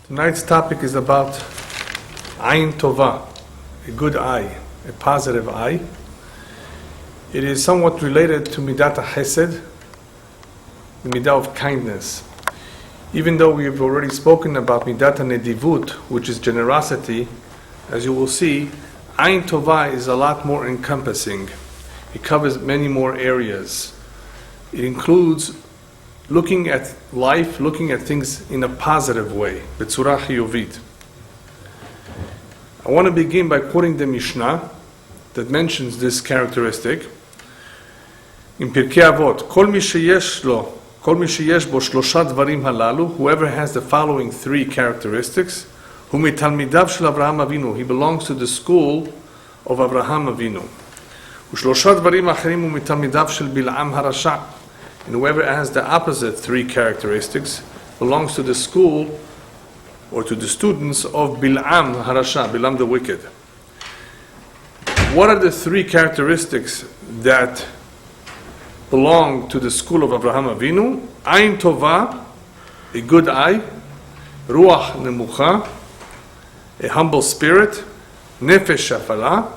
Tonight's topic is about Ayin Tova, a good eye, a positive eye. It is somewhat related to Midat HaChesed, the Midah of kindness. Even though we have already spoken about Midat HaNedivut, which is generosity, as you will see, Ayin Tova is a lot more encompassing. It covers many more areas. It includes looking at life, looking at things in a positive way, b'tzura chiyuvit. I want to begin by quoting the Mishnah that mentions this characteristic. In Pirkei Avot, Kol mi sheyesh bo shlosha dvarim halalu, whoever has the following three characteristics, hu mitalmidav shel Avraham Avinu, he belongs to the school of Avraham Avinu. Ushlosha dvarim acherim hu mitalmidav shel Bil'am harasha, and whoever has the opposite three characteristics belongs to the school or to the students of Bil'am harasha, Bil'am the wicked. What are the three characteristics that belong to the school of Avraham Avinu? Ayin Tova, a good eye, Ruach Nemucha, a humble spirit, Nefesh Shafala.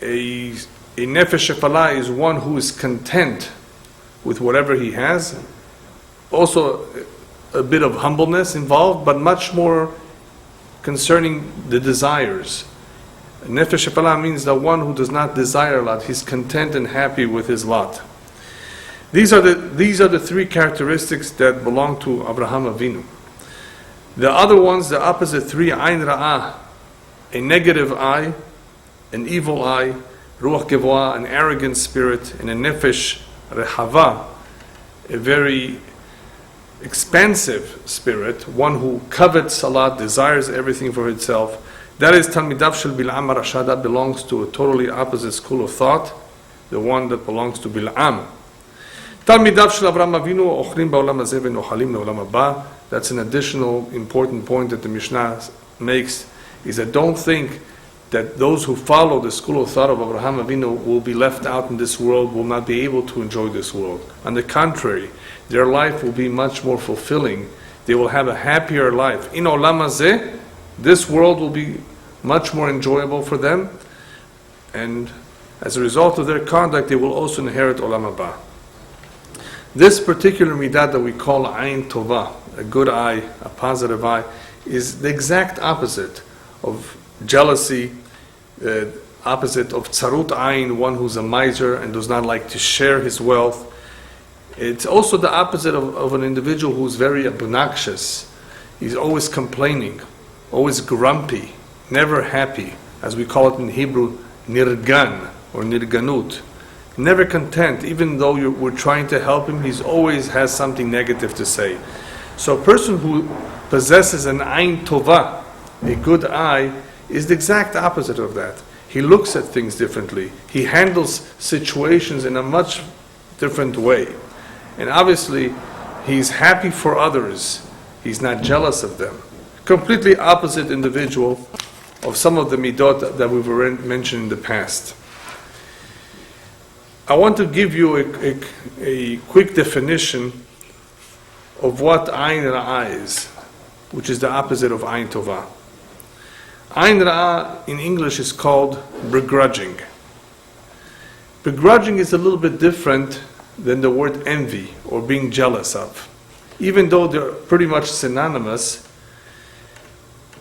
A Nefesh Shafala is one who is content with whatever he has. Also a bit of humbleness involved, but much more concerning the desires. Nefesh Shafala means the one who does not desire a lot. He's content and happy with his lot. These are the three characteristics that belong to Avraham Avinu. The other ones, the opposite three, Ayin Ra'ah, a negative eye, an evil eye, Ruach Gevoah, an arrogant spirit, and a Nefesh Rehava, a very expansive spirit, one who covets a lot, desires everything for itself. That is Talmidav Shel Bil'am Harasha, that belongs to a totally opposite school of thought, the one that belongs to Bil'am. Talmidav Shel Avraham Avinu Ochlim Ba'olam Hazeh V'Nochalim Le'olam Haba. That's an additional important point that the Mishnah makes, is that don't think that those who follow the school of thought of Avraham Avinu will be left out in this world, will not be able to enjoy this world. On the contrary, their life will be much more fulfilling. They will have a happier life. In Olam Hazeh, this world will be much more enjoyable for them, and as a result of their conduct, they will also inherit Olam Haba. This particular midah that we call Ayin Tova, a good eye, a positive eye, is the exact opposite of jealousy, opposite of Tzarut Ayin, one who's a miser and does not like to share his wealth. It's also the opposite of an individual who's very obnoxious. He's always complaining, always grumpy, never happy, as we call it in Hebrew, nirgan or nirganut. Never content, even though we're trying to help him, he always has something negative to say. So a person who possesses an Ayin Tova, a good eye, is the exact opposite of that. He looks at things differently. He handles situations in a much different way. And obviously, he's happy for others. He's not jealous of them. Completely opposite individual of some of the midot that we've already mentioned in the past. I want to give you a quick definition of what Ayin Ra'ah is, which is the opposite of Ayin Tova. Ayin Ra'ah in English is called begrudging. Begrudging is a little bit different than the word envy or being jealous of. Even though they're pretty much synonymous,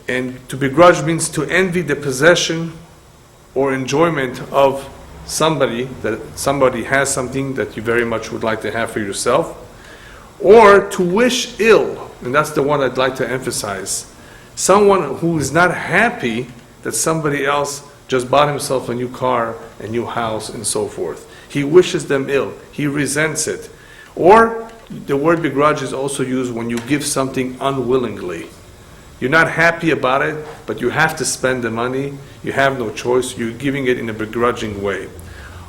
and to begrudge means to envy the possession or enjoyment of somebody, that somebody has something that you very much would like to have for yourself, or to wish ill, and that's the one I'd like to emphasize. Someone who is not happy that somebody else just bought himself a new car, a new house, and so forth. He wishes them ill. He resents it. Or the word begrudge is also used when you give something unwillingly. You're not happy about it, but you have to spend the money. You have no choice. You're giving it in a begrudging way.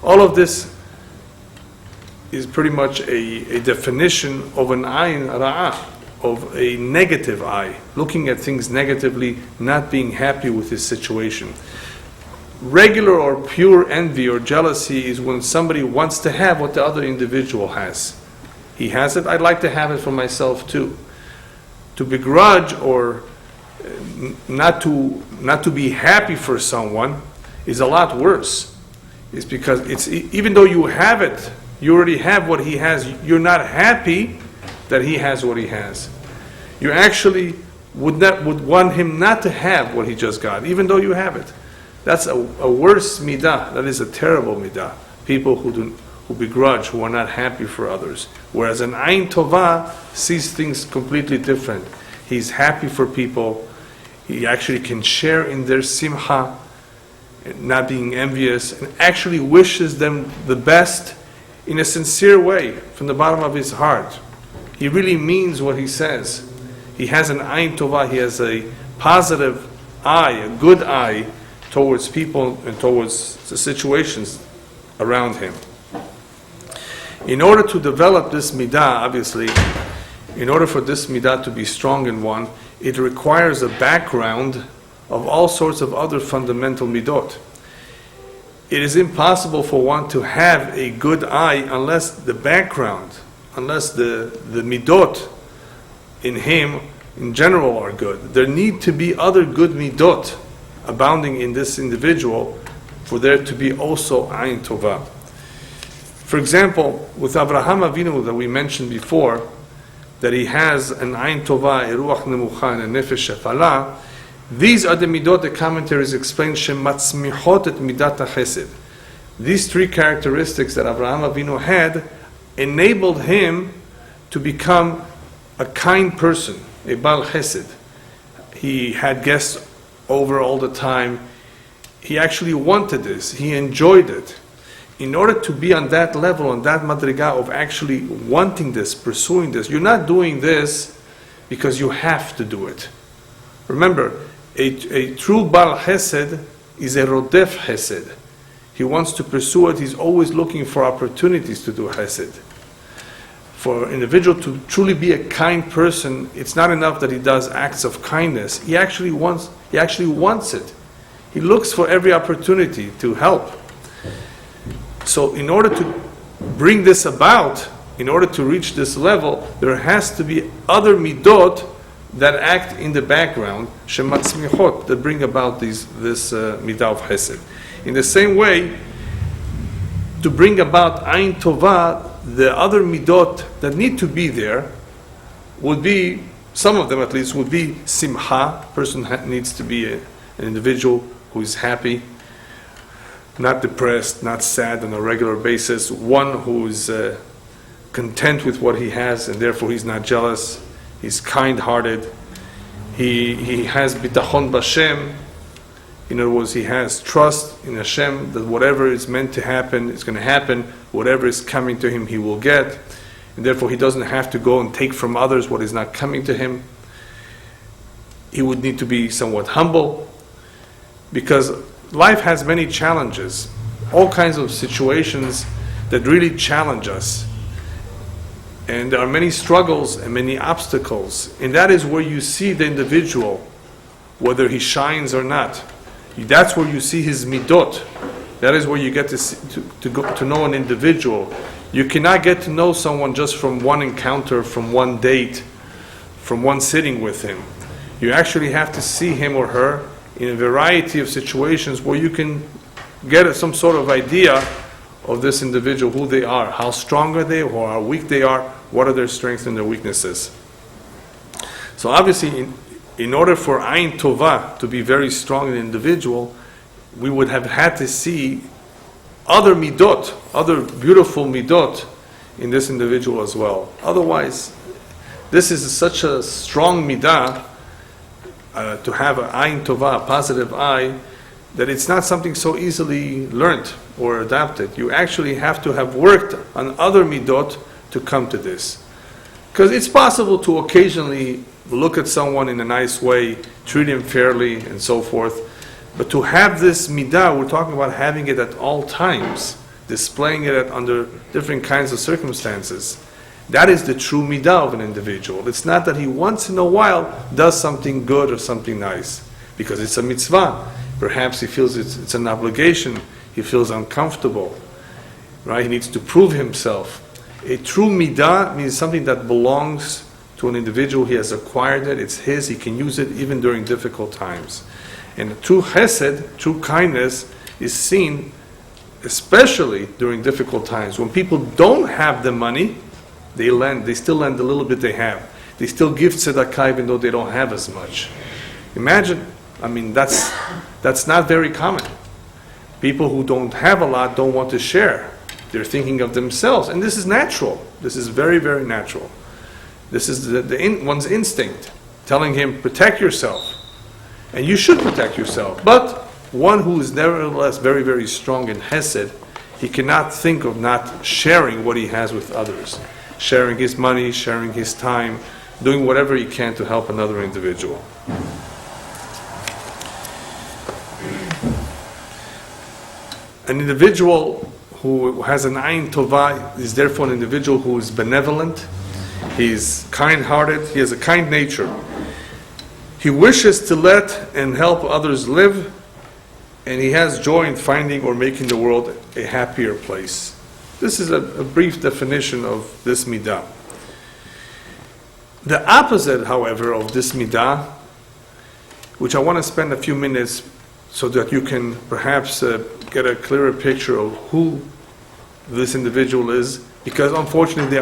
All of this is pretty much a definition of an Ayin Ra'ah, of a negative eye, looking at things negatively, not being happy with his situation. Regular or pure envy or jealousy is when somebody wants to have what the other individual has. He has it, I'd like to have it for myself too. To begrudge or not to be happy for someone is a lot worse. It's because even though you have it, you already have what he has, you're not happy that he has what he has. You actually would want him not to have what he just got, even though you have it. That's a worse midah. That is a terrible midah. People who begrudge, who are not happy for others. Whereas an ayin tovah sees things completely different. He's happy for people. He actually can share in their simcha, not being envious, and actually wishes them the best in a sincere way, from the bottom of his heart. He really means what he says. He has an ayin tovah, he has a positive eye, a good eye towards people and towards the situations around him. In order to develop this midah, obviously, in order for this midah to be strong in one, it requires a background of all sorts of other fundamental midot. It is impossible for one to have a good eye unless the background, unless the midot in him in general are good. There need to be other good midot abounding in this individual for there to be also ayin tovah. For example, with Avraham Avinu that we mentioned before, that he has an ayin tovah, a ruach nemucha, and a nefesh shefala, these are the midot the commentaries explain, shematzmichot et midat chesed. These three characteristics that Avraham Avinu had enabled him to become a kind person, a bal chesed. He had guests over all the time. He actually wanted this. He enjoyed it. In order to be on that level, on that madriga of actually wanting this, pursuing this, you're not doing this because you have to do it. Remember, a true bal chesed is a rodef chesed. He wants to pursue it. He's always looking for opportunities to do chesed. For an individual to truly be a kind person, it's not enough that he does acts of kindness. He actually wants it. He looks for every opportunity to help. So in order to bring this about, in order to reach this level, there has to be other midot that act in the background, shematzmichot, that bring about this midah of chesed. In the same way, to bring about ayin tovah, the other midot that need to be there would be, some of them at least, would be simcha. Person needs to be an individual who is happy, not depressed, not sad on a regular basis, one who is content with what he has and therefore he's not jealous, he's kind-hearted, he has bitachon b'Hashem. In other words, he has trust in Hashem that whatever is meant to happen is going to happen, whatever is coming to him he will get, and therefore he doesn't have to go and take from others what is not coming to him. He would need to be somewhat humble, because life has many challenges, all kinds of situations that really challenge us. And there are many struggles and many obstacles. And that is where you see the individual, whether he shines or not. That's where you see his midot. That is where you get to know an individual. You cannot get to know someone just from one encounter, from one date, from one sitting with him. You actually have to see him or her in a variety of situations where you can get some sort of idea of this individual, who they are, how strong are they, or how weak they are, what are their strengths and their weaknesses. So obviously, in order for ayin tovah to be very strong in an individual, we would have had to see other midot, other beautiful midot in this individual as well. Otherwise, this is such a strong midah, to have an ayin tovah, a positive eye, that it's not something so easily learnt or adapted. You actually have to have worked on other midot to come to this. Because it's possible to occasionally look at someone in a nice way, treat him fairly, and so forth. But to have this midah, we're talking about having it at all times, displaying it under different kinds of circumstances. That is the true midah of an individual. It's not that he once in a while does something good or something nice, because it's a mitzvah. Perhaps he feels it's an obligation. He feels uncomfortable, right? He needs to prove himself. A true midah means something that belongs to an individual. He has acquired it, it's his, he can use it even during difficult times. And true chesed, true kindness, is seen especially during difficult times. When people don't have the money, they still lend a little bit they have. They still give tzedakah even though they don't have as much. Imagine, that's not very common. People who don't have a lot don't want to share. They're thinking of themselves. And this is natural. This is very, very natural. This is one's instinct, telling him, protect yourself. And you should protect yourself. But one who is nevertheless very, very strong in Hesed, he cannot think of not sharing what he has with others. Sharing his money, sharing his time, doing whatever he can to help another individual. An individual who has an Ayin Tovah is therefore an individual who is benevolent, he's kind-hearted, he has a kind nature. He wishes to let and help others live, and he has joy in finding or making the world a happier place. This is a brief definition of this midah. The opposite, however, of this midah, which I want to spend a few minutes so that you can perhaps get a clearer picture of who this individual is, because unfortunately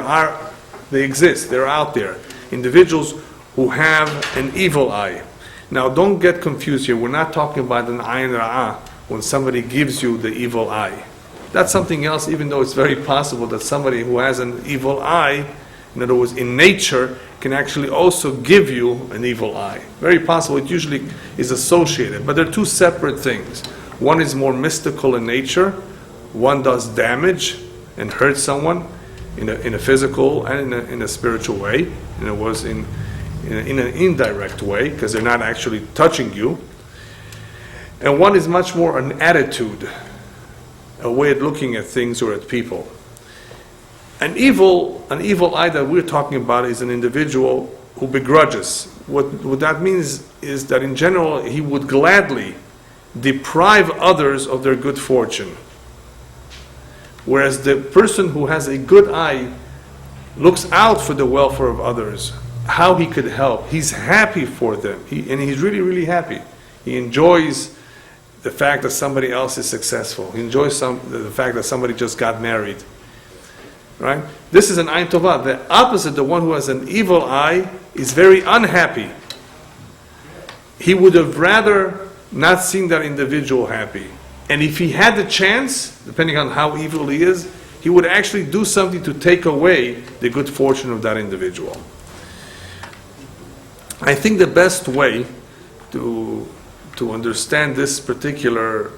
they exist, they're out there. Individuals who have an evil eye. Now don't get confused here, we're not talking about an ayin ra'ah, when somebody gives you the evil eye. That's something else, even though it's very possible that somebody who has an evil eye, in other words, in nature, can actually also give you an evil eye. Very possible, it usually is associated, but they're two separate things. One is more mystical in nature, one does damage and hurts someone in a physical and in a spiritual way, and it was in an indirect way, because they're not actually touching you. And one is much more an attitude, a way of looking at things or at people. An evil eye that we're talking about is an individual who begrudges. What that means is that in general he would gladly deprive others of their good fortune. Whereas the person who has a good eye looks out for the welfare of others, how he could help. He's happy for them, and he's really, really happy. He enjoys the fact that somebody else is successful. He enjoys the fact that somebody just got married. Right? This is an Ayin Tovah. The opposite, the one who has an evil eye, is very unhappy. He would have rather not seen that individual happy. And if he had the chance, depending on how evil he is, he would actually do something to take away the good fortune of that individual. I think the best way to understand this particular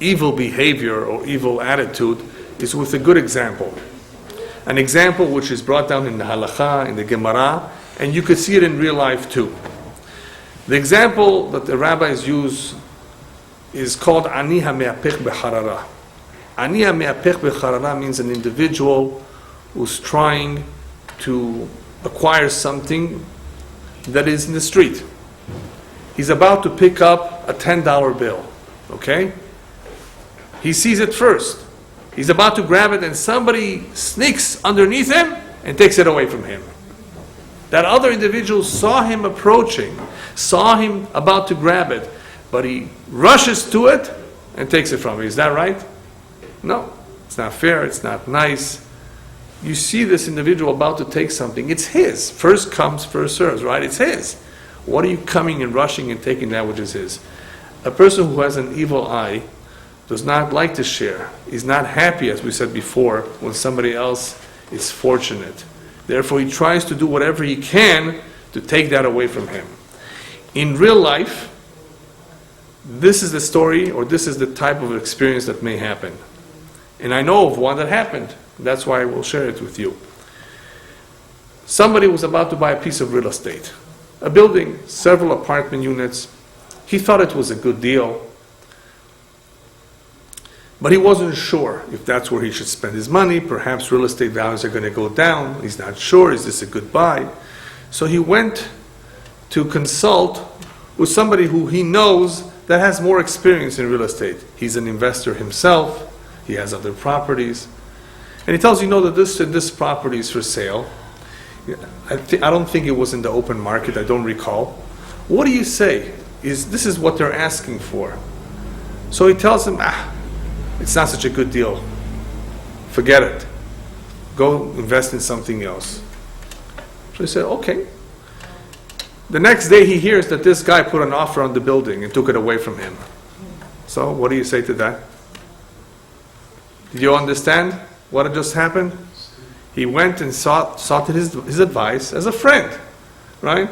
evil behavior or evil attitude is with a good example. An example which is brought down in the Halakha, in the Gemara, and you could see it in real life too. The example that the rabbis use is called Ani HaMe'apech B'Harara. Ani HaMe'apech B'Harara means an individual who's trying to acquire something that is in the street. He's about to pick up a $10 bill, okay? He sees it first. He's about to grab it and somebody sneaks underneath him and takes it away from him. That other individual saw him approaching, saw him about to grab it, but he rushes to it and takes it from him. Is that right? No. It's not fair, it's not nice. You see this individual about to take something, it's his. First comes, first serves, right? It's his. What are you coming and rushing and taking that which is his? A person who has an evil eye does not like to share. He's not happy, as we said before, when somebody else is fortunate. Therefore, he tries to do whatever he can to take that away from him. In real life, this is the story, or this is the type of experience that may happen. And I know of one that happened. That's why I will share it with you. Somebody was about to buy a piece of real estate. A building, several apartment units. He thought it was a good deal. But he wasn't sure if that's where he should spend his money. Perhaps real estate values are going to go down. He's not sure. Is this a good buy? So he went to consult with somebody who he knows that has more experience in real estate. He's an investor himself. He has other properties. And he tells you, that this property is for sale. I don't think it was in the open market. I don't recall. What do you say? This is what they're asking for. So he tells him, it's not such a good deal. Forget it. Go invest in something else. So he said, okay. The next day he hears that this guy put an offer on the building and took it away from him. So what do you say to that? Did you understand what had just happened? He went and sought his advice as a friend, right?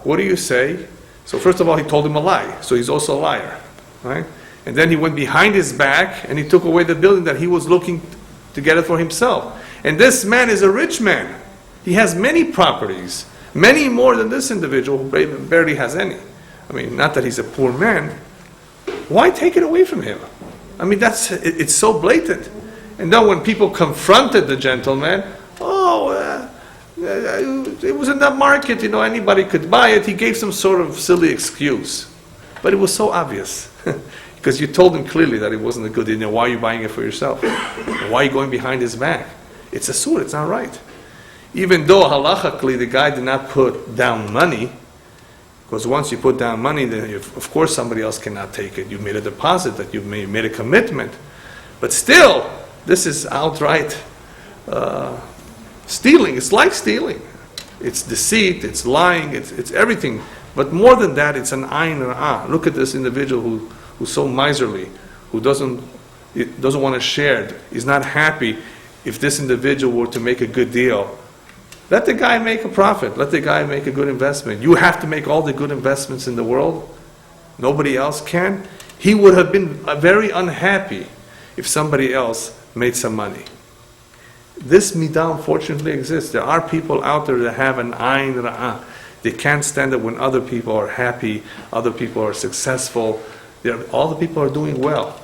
What do you say? So first of all, he told him a lie, so he's also a liar, right? And then he went behind his back and he took away the building that he was looking to get it for himself. And this man is a rich man. He has many properties, many more than this individual who barely has any. I mean, not that he's a poor man. Why take it away from him? I mean, it's so blatant. And then when people confronted the gentleman, it was in that market, anybody could buy it. He gave some sort of silly excuse. But it was so obvious. Because you told him clearly that it wasn't a good deal. Why are you buying it for yourself? And why are you going behind his back? It's a suit, it's not right. Even though halachically the guy did not put down money, because once you put down money, then of course somebody else cannot take it. You made a deposit, that you made a commitment. But still, this is outright stealing. It's like stealing. It's deceit, it's lying, it's everything. But more than that, it's an ayn ra'ah. Look at this individual who's so miserly, who doesn't want to share it, is not happy if this individual were to make a good deal. Let the guy make a profit. Let the guy make a good investment. You have to make all the good investments in the world. Nobody else can. He would have been very unhappy if somebody else made some money. This midah unfortunately exists. There are people out there that have an ayn ra'ah. They can't stand it when other people are happy, other people are successful. All the people are doing well.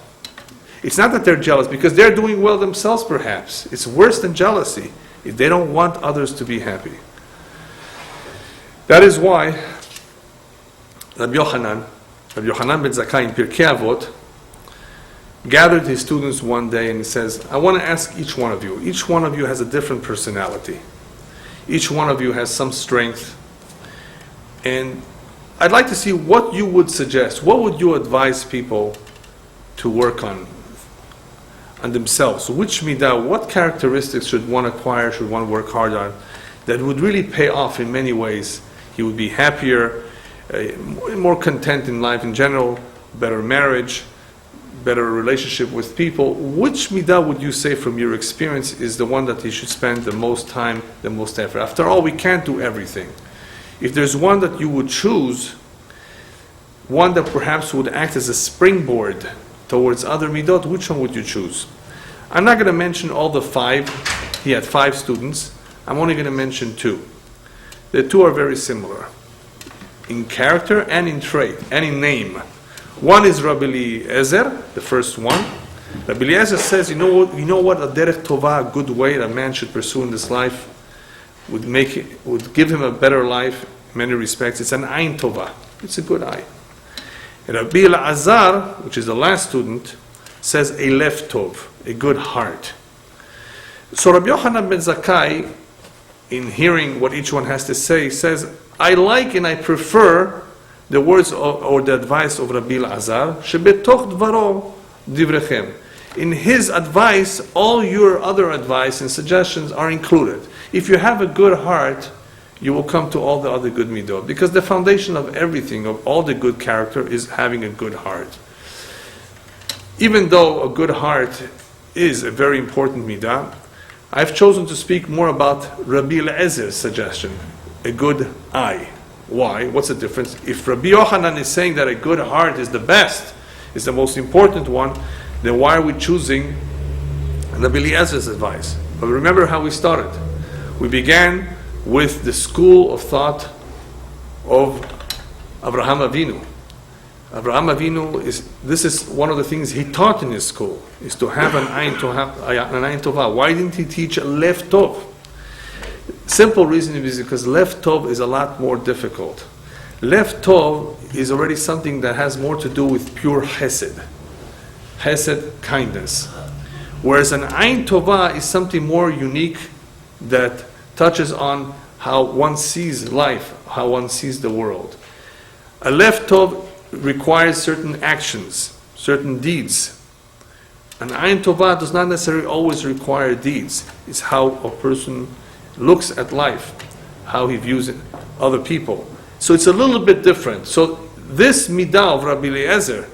It's not that they're jealous, because they're doing well themselves perhaps. It's worse than jealousy. If they don't want others to be happy. That is why Rabbi Yochanan ben Zakkai in Pirkei Avot gathered his students one day and he says, I want to ask each one of you. Each one of you has a different personality. Each one of you has some strength. And I'd like to see what you would suggest. What would you advise people to work on themselves? Which midah, what characteristics should one acquire, should one work hard on, that would really pay off in many ways? He would be happier, more content in life in general, better marriage, better relationship with people. Which midah would you say from your experience is the one that he should spend the most time, the most effort? After all, we can't do everything. If there's one that you would choose, one that perhaps would act as a springboard towards other midot, which one would you choose? I'm not going to mention all the 5. He had 5 students. I'm only going to mention 2. The 2 are very similar in character and in trait and in name. One is Rabbi Eliezer, the first one. Rabbi Eliezer says, you know what a derech tovah, a good way that a man should pursue in this life, would give him a better life in many respects. It's an ayn tovah. It's a good eye. And Rabbi Elazar, which is the last student, says a lev tov, a good heart. So Rabbi Yochanan ben Zakkai, in hearing what each one has to say, says, I like and I prefer the words or the advice of Rabbi Elazar, shebetoch dvaro divrechem. In his advice, all your other advice and suggestions are included. If you have a good heart, you will come to all the other good midot. Because the foundation of everything, of all the good character, is having a good heart. Even though a good heart is a very important midah, I've chosen to speak more about Rabbi Eliezer's suggestion, a good eye. Why? What's the difference? If Rabbi Yochanan is saying that a good heart is the best, is the most important one, then why are we choosing Rabbi Eliezer's advice? But remember how we started. We began with the school of thought of Avraham Avinu. Avraham Avinu this is one of the things he taught in his school, is to have an ayn tovah. Why didn't he teach lev tov? Simple reason is because lev tov is a lot more difficult. Lev tov is already something that has more to do with pure chesed. Chesed, kindness. Whereas an ayn tovah is something more unique that touches on how one sees life, how one sees the world. A lev tov requires certain actions, certain deeds. An ayin tovah does not necessarily always require deeds. It's how a person looks at life, how he views it, other people. So it's a little bit different. So this midah of Rabbi Eliezer,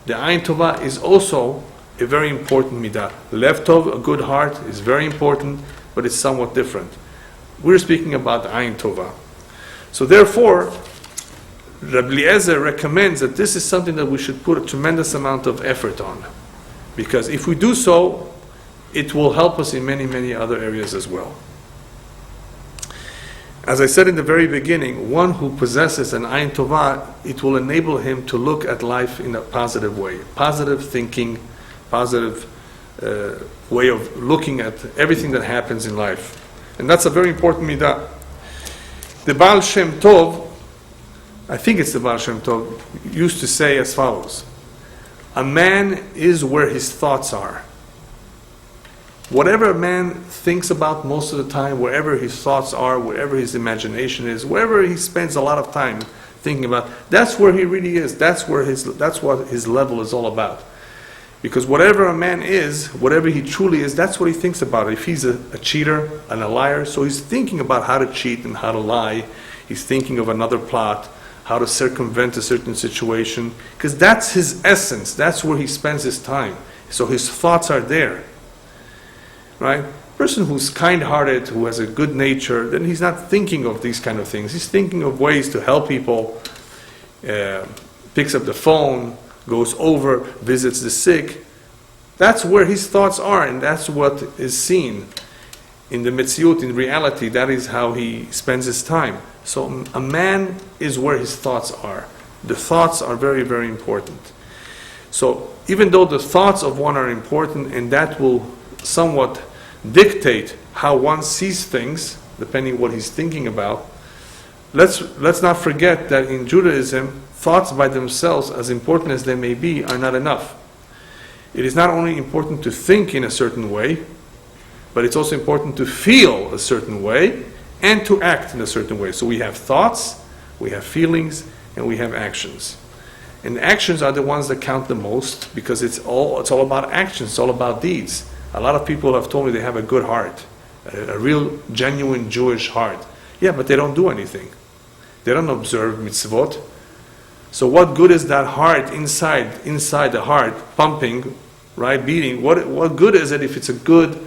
the ayin tovah, is also a very important midah. Lev tov, a good heart, is very important, but it's somewhat different. We're speaking about ayin tovah. So therefore, Rabbi Eliezer recommends that this is something that we should put a tremendous amount of effort on. Because if we do so, it will help us in many, many other areas as well. As I said in the very beginning, one who possesses an ayin tovah, it will enable him to look at life in a positive way. Positive thinking, positive way of looking at everything that happens in life. And that's a very important midah. The Baal Shem Tov, I think it's the Baal Shem Tov, used to say as follows: a man is where his thoughts are. Whatever a man thinks about most of the time, wherever his thoughts are, wherever his imagination is, wherever he spends a lot of time thinking about, that's where he really is. That's what his level is all about. Because whatever a man is, whatever he truly is, that's what he thinks about. If he's a cheater and a liar, so he's thinking about how to cheat and how to lie. He's thinking of another plot, how to circumvent a certain situation, because that's his essence. That's where he spends his time. So his thoughts are there, right? Person who's kind-hearted, who has a good nature, then he's not thinking of these kind of things. He's thinking of ways to help people, picks up the phone, goes over, visits the sick. That's where his thoughts are, and that's what is seen in the Metziut, in reality. That is how he spends his time. So a man is where his thoughts are. The thoughts are very, very important. So even though the thoughts of one are important, and that will somewhat dictate how one sees things, depending what he's thinking about, let's not forget that in Judaism, thoughts by themselves, as important as they may be, are not enough. It is not only important to think in a certain way, but it's also important to feel a certain way and to act in a certain way. So we have thoughts, we have feelings, and we have actions. And actions are the ones that count the most, because it's all about actions, it's all about deeds. A lot of people have told me they have a good heart, a real, genuine Jewish heart. Yeah, but they don't do anything. They don't observe mitzvot. So what good is that heart inside the heart, pumping, right, beating? What good is it if it's a good,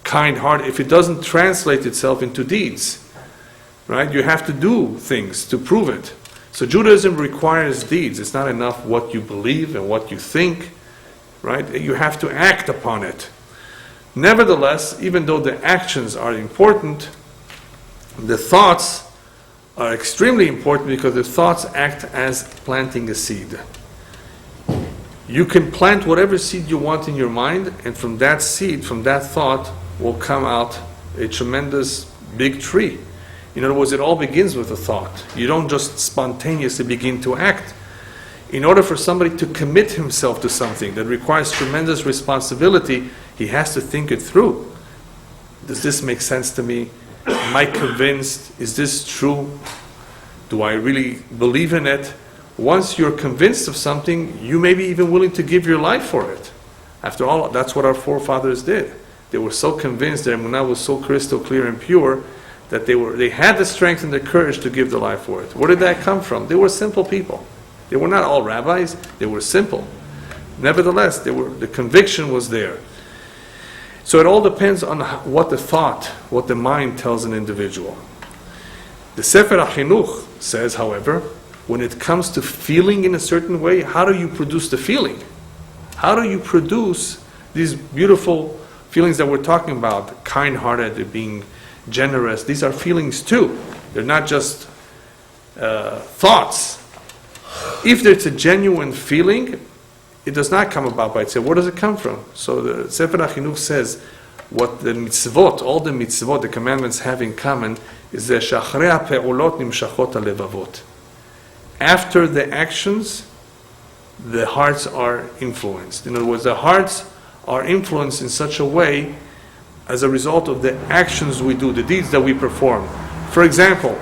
kind heart, if it doesn't translate itself into deeds? Right? You have to do things to prove it. So Judaism requires deeds. It's not enough what you believe and what you think, right? You have to act upon it. Nevertheless, even though the actions are important, the thoughts are extremely important, because the thoughts act as planting a seed. You can plant whatever seed you want in your mind, and from that seed, from that thought, will come out a tremendous big tree. In other words, it all begins with a thought. You don't just spontaneously begin to act. In order for somebody to commit himself to something that requires tremendous responsibility, he has to think it through. Does this make sense to me? Am I convinced? Is this true? Do I really believe in it? Once you're convinced of something, you may be even willing to give your life for it. After all, that's what our forefathers did. They were so convinced, their emunah was so crystal clear and pure, that they had the strength and the courage to give their life for it. Where did that come from? They were simple people. They were not all rabbis. They were simple. Nevertheless, the conviction was there. So it all depends on what the thought, what the mind tells an individual. The Sefer HaChinuch says, however, when it comes to feeling in a certain way, how do you produce the feeling? How do you produce these beautiful feelings that we're talking about? Kind-hearted, being generous. These are feelings too. They're not just thoughts. If there's a genuine feeling, it does not come about by itself. Where does it come from? So the Sefer HaChinuch says, what the mitzvot, all the mitzvot, the commandments have in common, is that she'achrei ha'pe'ulot nimshachot ha'levavot. After the actions, the hearts are influenced. In other words, the hearts are influenced in such a way as a result of the actions we do, the deeds that we perform. For example,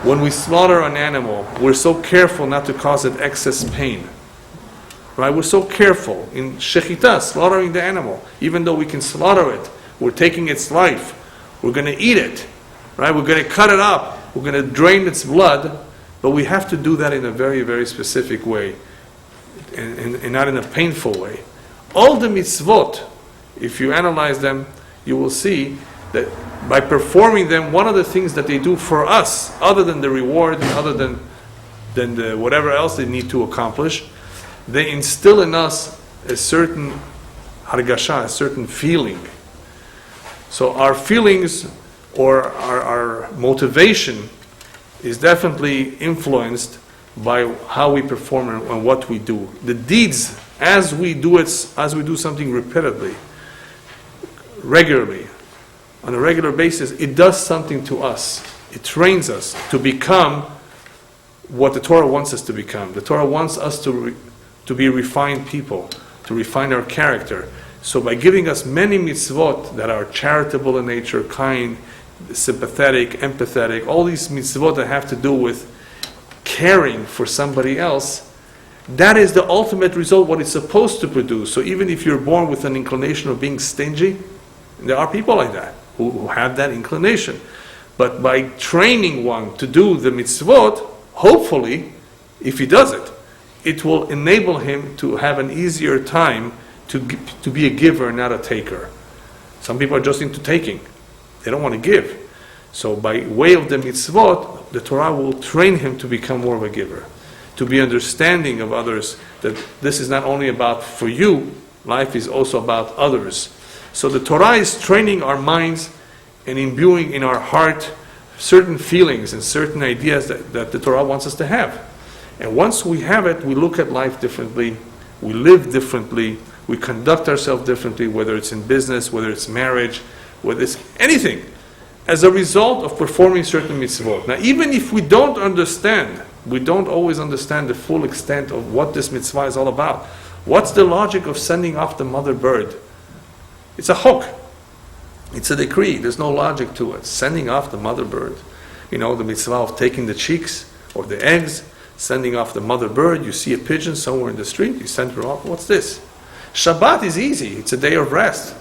when we slaughter an animal, we're so careful not to cause it excess pain. Right? We're so careful in shechita, slaughtering the animal. Even though we can slaughter it, we're taking its life. We're going to eat it. Right? We're going to cut it up. We're going to drain its blood. But we have to do that in a very, very specific way. And not in a painful way. All the mitzvot, if you analyze them, you will see that by performing them, one of the things that they do for us, other than the reward and other than the whatever else they need to accomplish, they instill in us a certain hargasha, a certain feeling. So our feelings or our motivation is definitely influenced by how we perform and what we do. The deeds, as we do something repeatedly, regularly, on a regular basis, it does something to us. It trains us to become what the Torah wants us to become. The Torah wants us to be refined people, to refine our character. So by giving us many mitzvot that are charitable in nature, kind, sympathetic, empathetic, all these mitzvot that have to do with caring for somebody else, that is the ultimate result, what it's supposed to produce. So even if you're born with an inclination of being stingy, there are people like that who have that inclination. But by training one to do the mitzvot, hopefully, if he does it, it will enable him to have an easier time to be a giver, not a taker. Some people are just into taking. They don't want to give. So by way of the mitzvot, the Torah will train him to become more of a giver, to be understanding of others, that this is not only about for you, life is also about others. So the Torah is training our minds and imbuing in our heart certain feelings and certain ideas that the Torah wants us to have. And once we have it, we look at life differently, we live differently, we conduct ourselves differently, whether it's in business, whether it's marriage, whether it's anything, as a result of performing certain mitzvot. Now, even if we don't always understand the full extent of what this mitzvah is all about. What's the logic of sending off the mother bird? It's a hook. It's a decree. There's no logic to it. Sending off the mother bird. The mitzvah of taking the chicks or the eggs, sending off the mother bird. You see a pigeon somewhere in the street, you send her off. What's this? Shabbat is easy. It's a day of rest.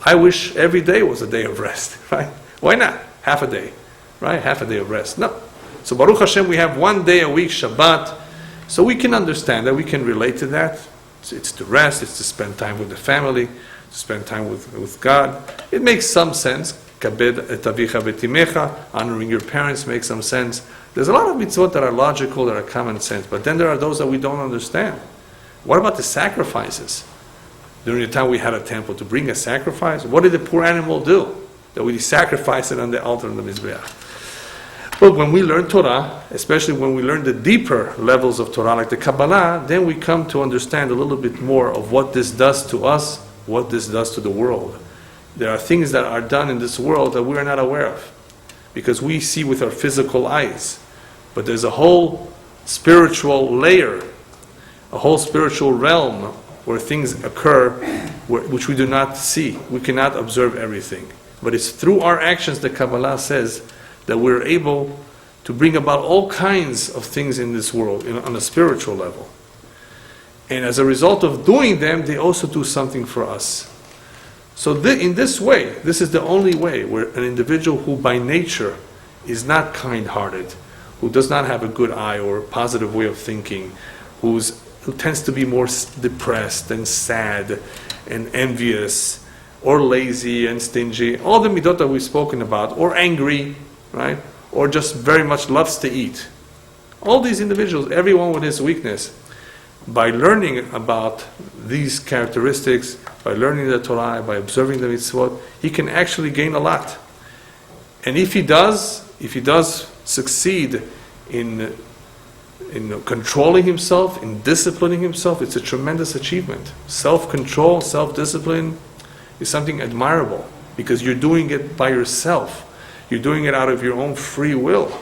I wish every day was a day of rest, right? Why not? Half a day, right? Half a day of rest. No. So Baruch Hashem, we have one day a week, Shabbat. So we can understand that, we can relate to that. It's to rest, it's to spend time with the family, to spend time with God. It makes some sense. Kabed et avicha v'timecha, honoring your parents makes some sense. There's a lot of mitzvot that are logical, that are common sense, but then there are those that we don't understand. What about the sacrifices? During the time we had a temple, to bring a sacrifice, what did the poor animal do? That we sacrifice it on the altar of the Mizbeach. But when we learn Torah, especially when we learn the deeper levels of Torah, like the Kabbalah, then we come to understand a little bit more of what this does to us, what this does to the world. There are things that are done in this world that we are not aware of, because we see with our physical eyes. But there's a whole spiritual layer, a whole spiritual realm where things occur which we do not see. We cannot observe everything. But it's through our actions, the Kabbalah says, that we're able to bring about all kinds of things in this world on a spiritual level. And as a result of doing them, they also do something for us. So in this way, this is the only way where an individual who by nature is not kind-hearted, who does not have a good eye or a positive way of thinking, who tends to be more depressed and sad and envious or lazy and stingy, all the midot that we've spoken about, or angry, right? Or just very much loves to eat. All these individuals, everyone with his weakness, by learning about these characteristics, by learning the Torah, by observing the mitzvot, he can actually gain a lot. And if he does succeed in controlling himself, in disciplining himself, it's a tremendous achievement. Self-control, self-discipline is something admirable, because you're doing it by yourself. You're doing it out of your own free will.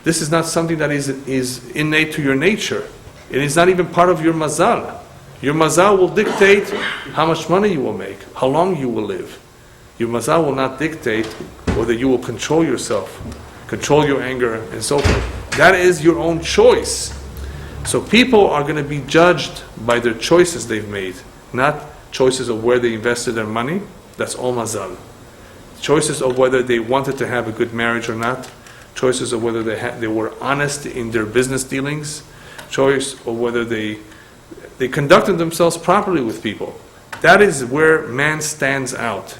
This is not something that is innate to your nature. It is not even part of your mazal. Your mazal will dictate how much money you will make, how long you will live. Your mazal will not dictate whether you will control yourself, control your anger, and so forth. That is your own choice. So people are going to be judged by their choices they've made, not choices of where they invested their money. That's all mazal. Choices of whether they wanted to have a good marriage or not, choices of whether they were honest in their business dealings, choice of whether they conducted themselves properly with people. That is where man stands out.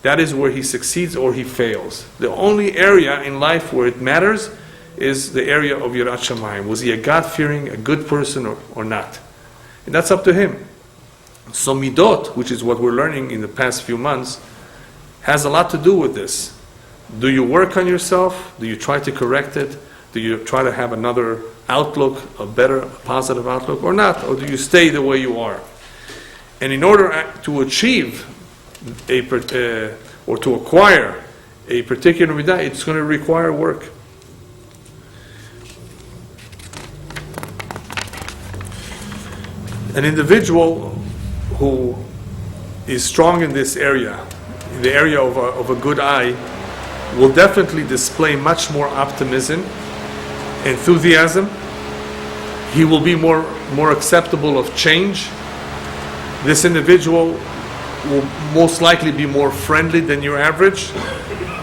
That is where he succeeds or he fails. The only area in life where it matters is the area of Yirat Shamayim. Was he a God-fearing, a good person or not? And that's up to him. So midot, which is what we're learning in the past few months, has a lot to do with this. Do you work on yourself? Do you try to correct it? Do you try to have another outlook, a better, positive outlook, or not? Or do you stay the way you are? And in order to achieve or to acquire a particular midah, it's going to require work. An individual who is strong in this area, in the area of a good eye, will definitely display much more optimism, enthusiasm. He will be more acceptable of change. This individual will most likely be more friendly than your average,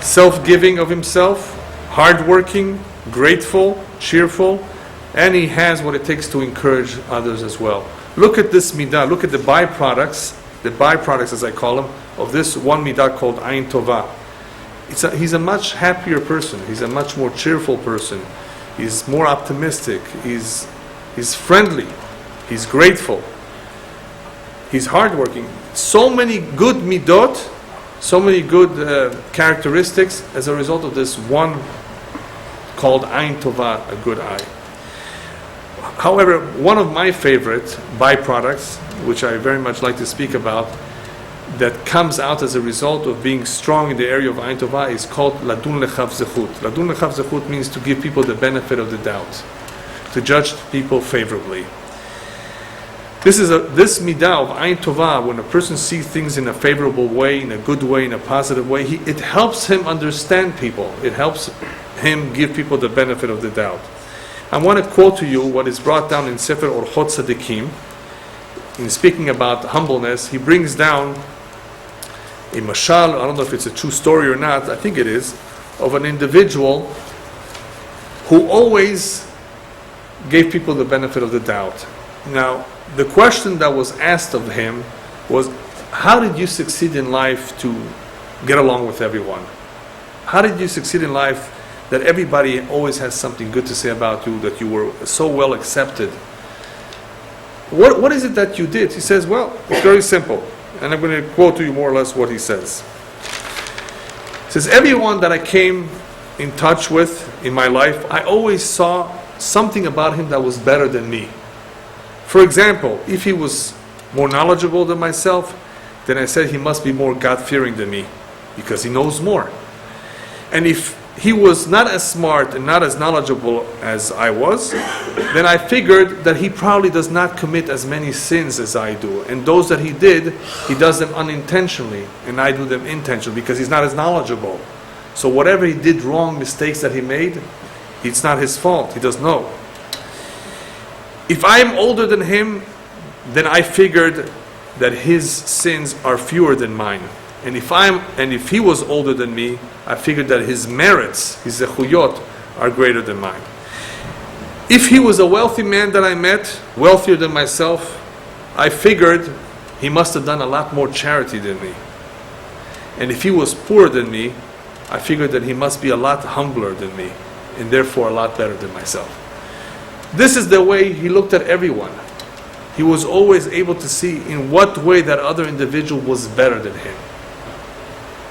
self-giving of himself, hardworking, grateful, cheerful, and he has what it takes to encourage others as well. Look at this midah, look at the byproducts as I call them, of this one midah called Ayin Tovah. He's a much happier person, he's a much more cheerful person, he's more optimistic, he's friendly, he's grateful, he's hardworking. So many good midot, so many good characteristics as a result of this one called Ayin Tovah, a good eye. However, one of my favorite byproducts, which I very much like to speak about, that comes out as a result of being strong in the area of Ayin Tovah is called Ladun Lechav Zechut. Ladun Lechav Zechut means to give people the benefit of the doubt, to judge people favorably. This midah of Ayin Tovah, when a person sees things in a favorable way, in a good way, in a positive way, it helps him understand people. It helps him give people the benefit of the doubt. I want to quote to you what is brought down in Sefer Orchot Tzadikim. In speaking about humbleness, he brings down a mashal, I don't know if it's a true story or not, I think it is, of an individual who always gave people the benefit of the doubt. Now, the question that was asked of him was, how did you succeed in life to get along with everyone? How did you succeed in life that everybody always has something good to say about you, that you were so well accepted? What is it that you did? He says, well, it's very simple. And I'm going to quote to you more or less what he says. He says, everyone that I came in touch with in my life, I always saw something about him that was better than me. For example, if he was more knowledgeable than myself, then I said he must be more God-fearing than me, because he knows more. And if he was not as smart and not as knowledgeable as I was, then I figured that he probably does not commit as many sins as I do. And those that he did, he does them unintentionally, and I do them intentionally, because he's not as knowledgeable. So whatever he did wrong, mistakes that he made, it's not his fault. He doesn't know. If I'm older than him, then I figured that his sins are fewer than mine. And if he was older than me, I figured that his merits, his zechuyot, are greater than mine. If he was a wealthy man that I met, wealthier than myself, I figured he must have done a lot more charity than me. And if he was poorer than me, I figured that he must be a lot humbler than me, and therefore a lot better than myself. This is the way he looked at everyone. He was always able to see in what way that other individual was better than him.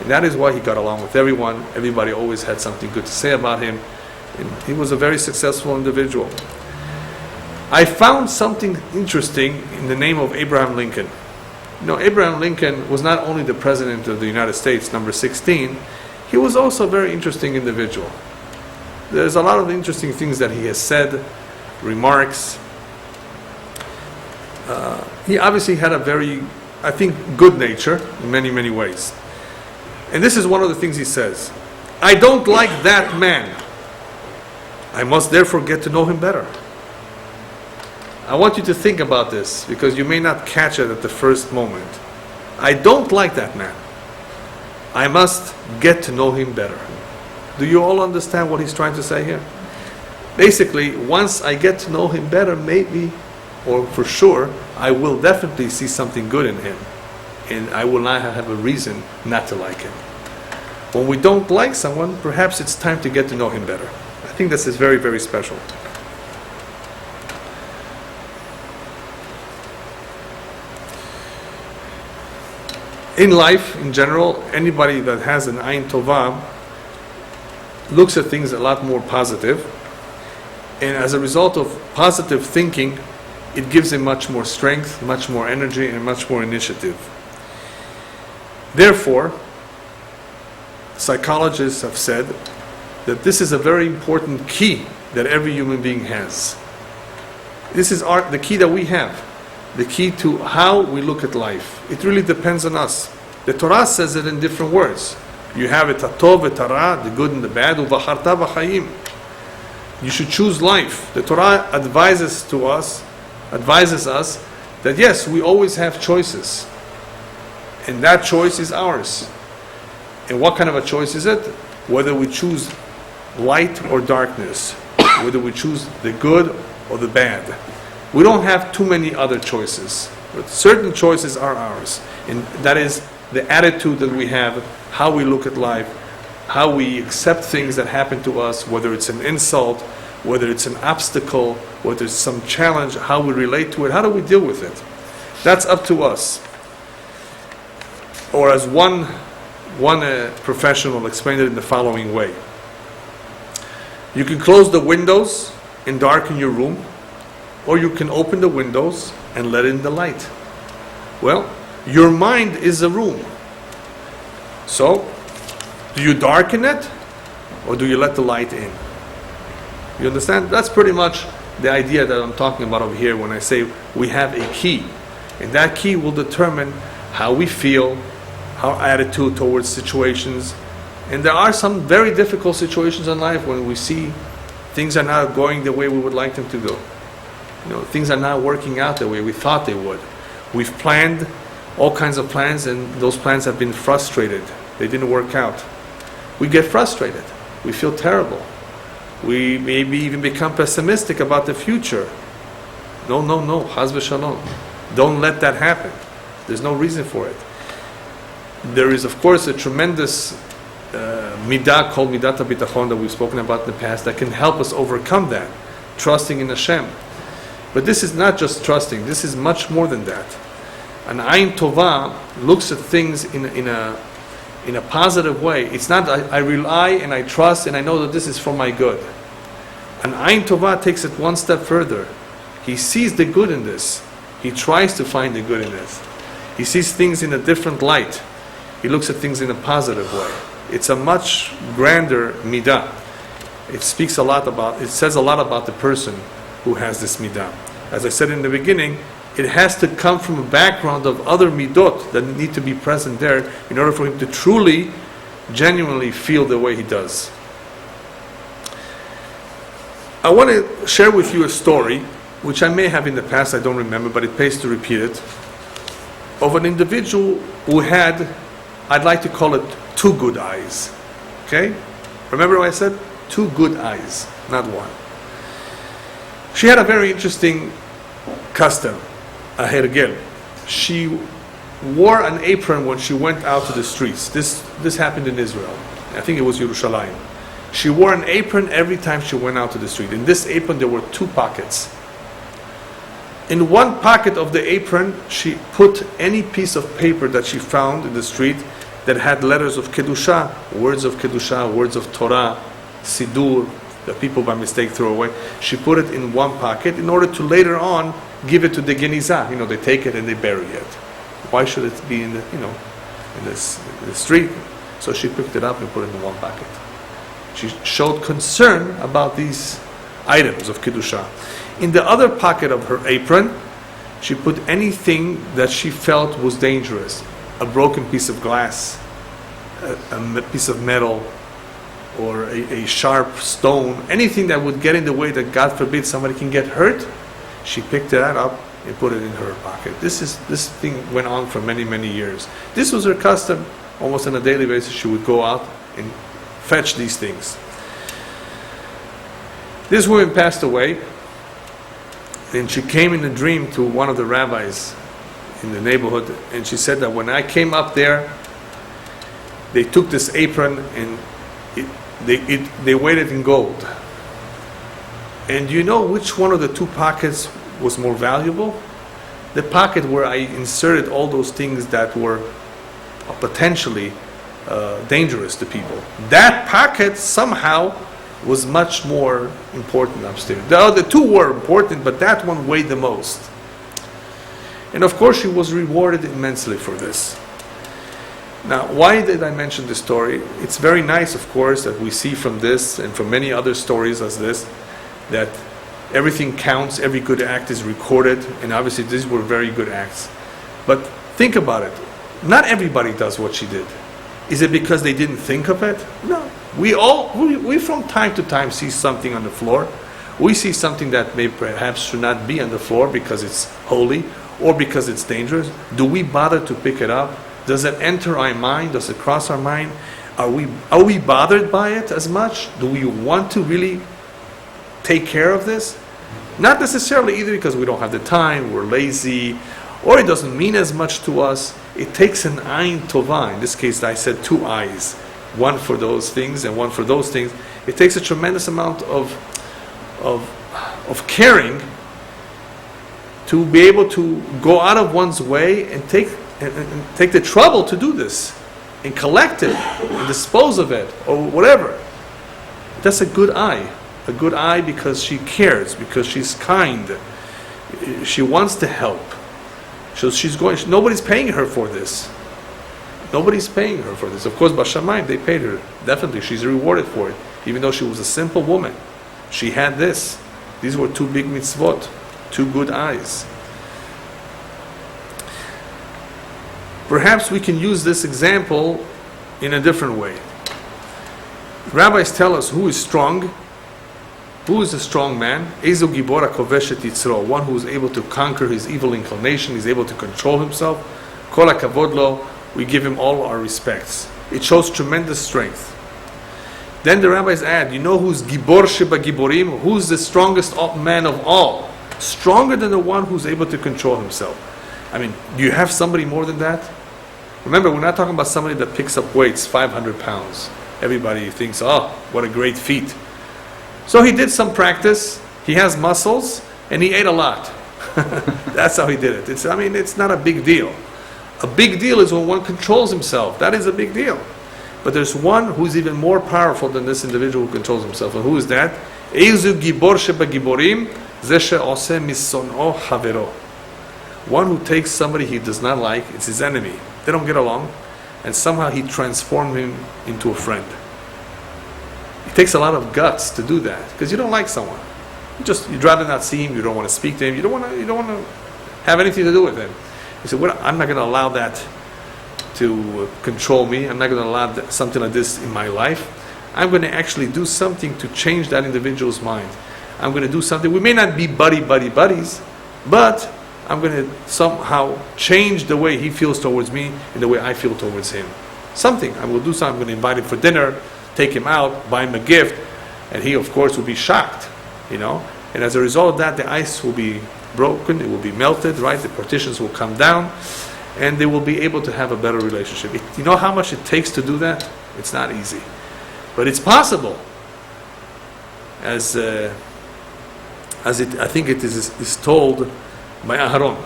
And that is why he got along with everyone. Everybody always had something good to say about him. And he was a very successful individual. I found something interesting in the name of Abraham Lincoln. You know, Abraham Lincoln was not only the President of the United States, number 16, he was also a very interesting individual. There's a lot of interesting things that he has said, remarks. He obviously had a very, I think, good nature in many, many ways. And this is one of the things he says. I don't like that man. I must therefore get to know him better. I want you to think about this because you may not catch it at the first moment. I don't like that man. I must get to know him better. Do you all understand what he's trying to say here? Basically, once I get to know him better, maybe, or for sure, I will definitely see something good in him. And I will not have a reason not to like him. When we don't like someone, perhaps it's time to get to know him better. I think this is very, very special. In life, in general, anybody that has an Ayin Tovah looks at things a lot more positive. And as a result of positive thinking, it gives him much more strength, much more energy, and much more initiative. Therefore, psychologists have said that this is a very important key that every human being has. This is the key that we have, the key to how we look at life. It really depends on us. The Torah says it in different words. You have it hatov, et hara, the good and the bad, uvacharta v'chayim. You should choose life. The Torah advises us that yes, we always have choices. And that choice is ours. And what kind of a choice is it? Whether we choose light or darkness, whether we choose the good or the bad. We don't have too many other choices, but certain choices are ours. And that is the attitude that we have, how we look at life, how we accept things that happen to us, whether it's an insult, whether it's an obstacle, whether it's some challenge, how we relate to it, how do we deal with it? That's up to us. Or as one professional explained it in the following way. You can close the windows and darken your room, or you can open the windows and let in the light. Well, your mind is a room. So, do you darken it, or do you let the light in? You understand? That's pretty much the idea that I'm talking about over here when I say we have a key. And that key will determine how we feel, our attitude towards situations. And there are some very difficult situations in life when we see things are not going the way we would like them to go. Things are not working out the way we thought they would. We've planned all kinds of plans, and those plans have been frustrated. They didn't work out. We get frustrated. We feel terrible. We maybe even become pessimistic about the future. No, Chaz v'shalom. Don't let that happen. There's no reason for it. There is, of course, a tremendous midah called midat habitachon that we've spoken about in the past that can help us overcome that, trusting in Hashem. But this is not just trusting. This is much more than that. An Ayin Tovah looks at things in a positive way. It's not I rely and I trust and I know that this is for my good. An Ayin Tovah takes it one step further. He sees the good in this. He tries to find the good in this. He sees things in a different light. He looks at things in a positive way. It's a much grander midah. It says a lot about the person who has this midah. As I said in the beginning, it has to come from a background of other midot that need to be present there in order for him to truly, genuinely feel the way he does. I want to share with you a story, which I may have in the past, I don't remember, but it pays to repeat it, of an individual who had, I'd like to call it, two good eyes. Okay? Remember what I said? Two good eyes, not one. She had a very interesting custom, a hergel. She wore an apron when she went out to the streets. This happened in Israel. I think it was Yerushalayim. She wore an apron every time she went out to the street. In this apron there were two pockets. In one pocket of the apron, she put any piece of paper that she found in the street that had letters of Kedusha, words of Torah, Sidur, that people by mistake throw away. She put it in one pocket in order to later on give it to the Genizah. They take it and they bury it. Why should it be in the street? So she picked it up and put it in one pocket. She showed concern about these items of Kedusha. In the other pocket of her apron, she put anything that she felt was dangerous. A broken piece of glass, a piece of metal, or a sharp stone, anything that would get in the way that, God forbid, somebody can get hurt, she picked that up and put it in her pocket. This thing went on for many, many years. This was her custom. Almost on a daily basis, she would go out and fetch these things. This woman passed away, and she came in a dream to one of the rabbis in the neighborhood, and she said that when I came up there, they took this apron and they weighed it in gold. And do you know which one of the two pockets was more valuable? The pocket where I inserted all those things that were potentially dangerous to people. That pocket somehow was much more important upstairs. The other two were important, but that one weighed the most. And of course, she was rewarded immensely for this. Now, why did I mention this story? It's very nice, of course, that we see from this and from many other stories as this, that everything counts, every good act is recorded, and obviously these were very good acts. But think about it. Not everybody does what she did. Is it because they didn't think of it? No. We from time to time see something on the floor. We see something that may perhaps should not be on the floor because it's holy or because it's dangerous. Do we bother to pick it up? Does it enter our mind? Does it cross our mind? Are we bothered by it as much? Do we want to really take care of this? Not necessarily either because we don't have the time, we're lazy, or it doesn't mean as much to us. It takes an ayin tovah. In this case, I said two eyes, one for those things and one for those things. It takes a tremendous amount of caring to be able to go out of one's way and take the trouble to do this and collect it and dispose of it or whatever. That's a good eye. A good eye because she cares, because she's kind. She wants to help. So nobody's paying her for this. Nobody's paying her for this. Of course, Bashamayim, they paid her. Definitely, she's rewarded for it. Even though she was a simple woman, she had this. These were two big mitzvot, two good eyes. Perhaps we can use this example in a different way. Rabbis tell us who is strong. Who is a strong man? Ezo gibora koveshet yitzro, one who is able to conquer his evil inclination, he's able to control himself. Kol hakavod lo, we give him all our respects. It shows tremendous strength. Then the rabbis add, you know who's gibor sheba giborim? Who's the strongest man of all? Stronger than the one who's able to control himself. I mean, do you have somebody more than that? Remember, we're not talking about somebody that picks up weights, 500 pounds. Everybody thinks, oh, what a great feat. So he did some practice, he has muscles, and he ate a lot. That's how he did it. It's not a big deal. A big deal is when one controls himself. That is a big deal. But there's one who's even more powerful than this individual who controls himself. And who is that? Eizu gibor sheba giborim, ze she'oseh mison'o havero. One who takes somebody he does not like, it's his enemy. They don't get along, and somehow he transformed him into a friend. It takes a lot of guts to do that because you don't like someone. You'd rather not see him. You don't want to speak to him. You don't want to have anything to do with him. You say, well, I'm not going to allow that to control me. I'm not going to allow something like this in my life. I'm going to actually do something to change that individual's mind. I'm going to do something. We may not be buddies, but I'm going to somehow change the way he feels towards me and the way I feel towards him. Something. I will do something. I'm going to invite him for dinner, take him out, buy him a gift, and he, of course, will be shocked, And as a result of that, the ice will be broken, it will be melted, right? The partitions will come down, and they will be able to have a better relationship. You know how much it takes to do that? It's not easy. But it's possible. I think it is told by Aharon.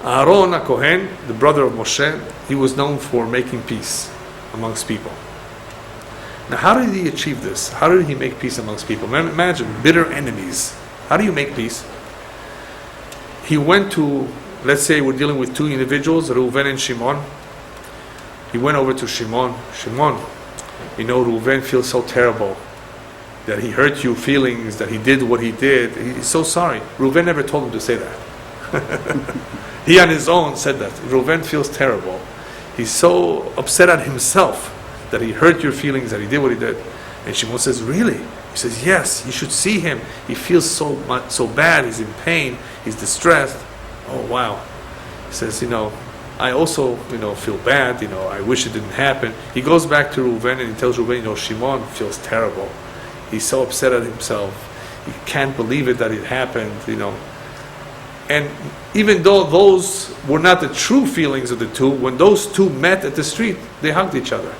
Aharon HaKohen, the brother of Moshe, he was known for making peace amongst people. Now, how did he achieve this? How did he make peace amongst people? Imagine bitter enemies. How do you make peace? He went to, let's say we're dealing with two individuals, Reuven and Shimon. He went over to Shimon. Shimon, Reuven feels so terrible that he hurt your feelings, that he did what he did. He's so sorry. Reuven never told him to say that. He on his own said that. Reuven feels terrible. He's so upset at himself that he hurt your feelings, that he did what he did. And Shimon says, really? He says, yes, you should see him. He feels so bad, he's in pain, he's distressed. Oh, wow. He says, I also, feel bad, I wish it didn't happen. He goes back to Reuven and he tells Reuven, Shimon feels terrible. He's so upset at himself. He can't believe it that it happened, And even though those were not the true feelings of the two, when those two met at the street, they hugged each other.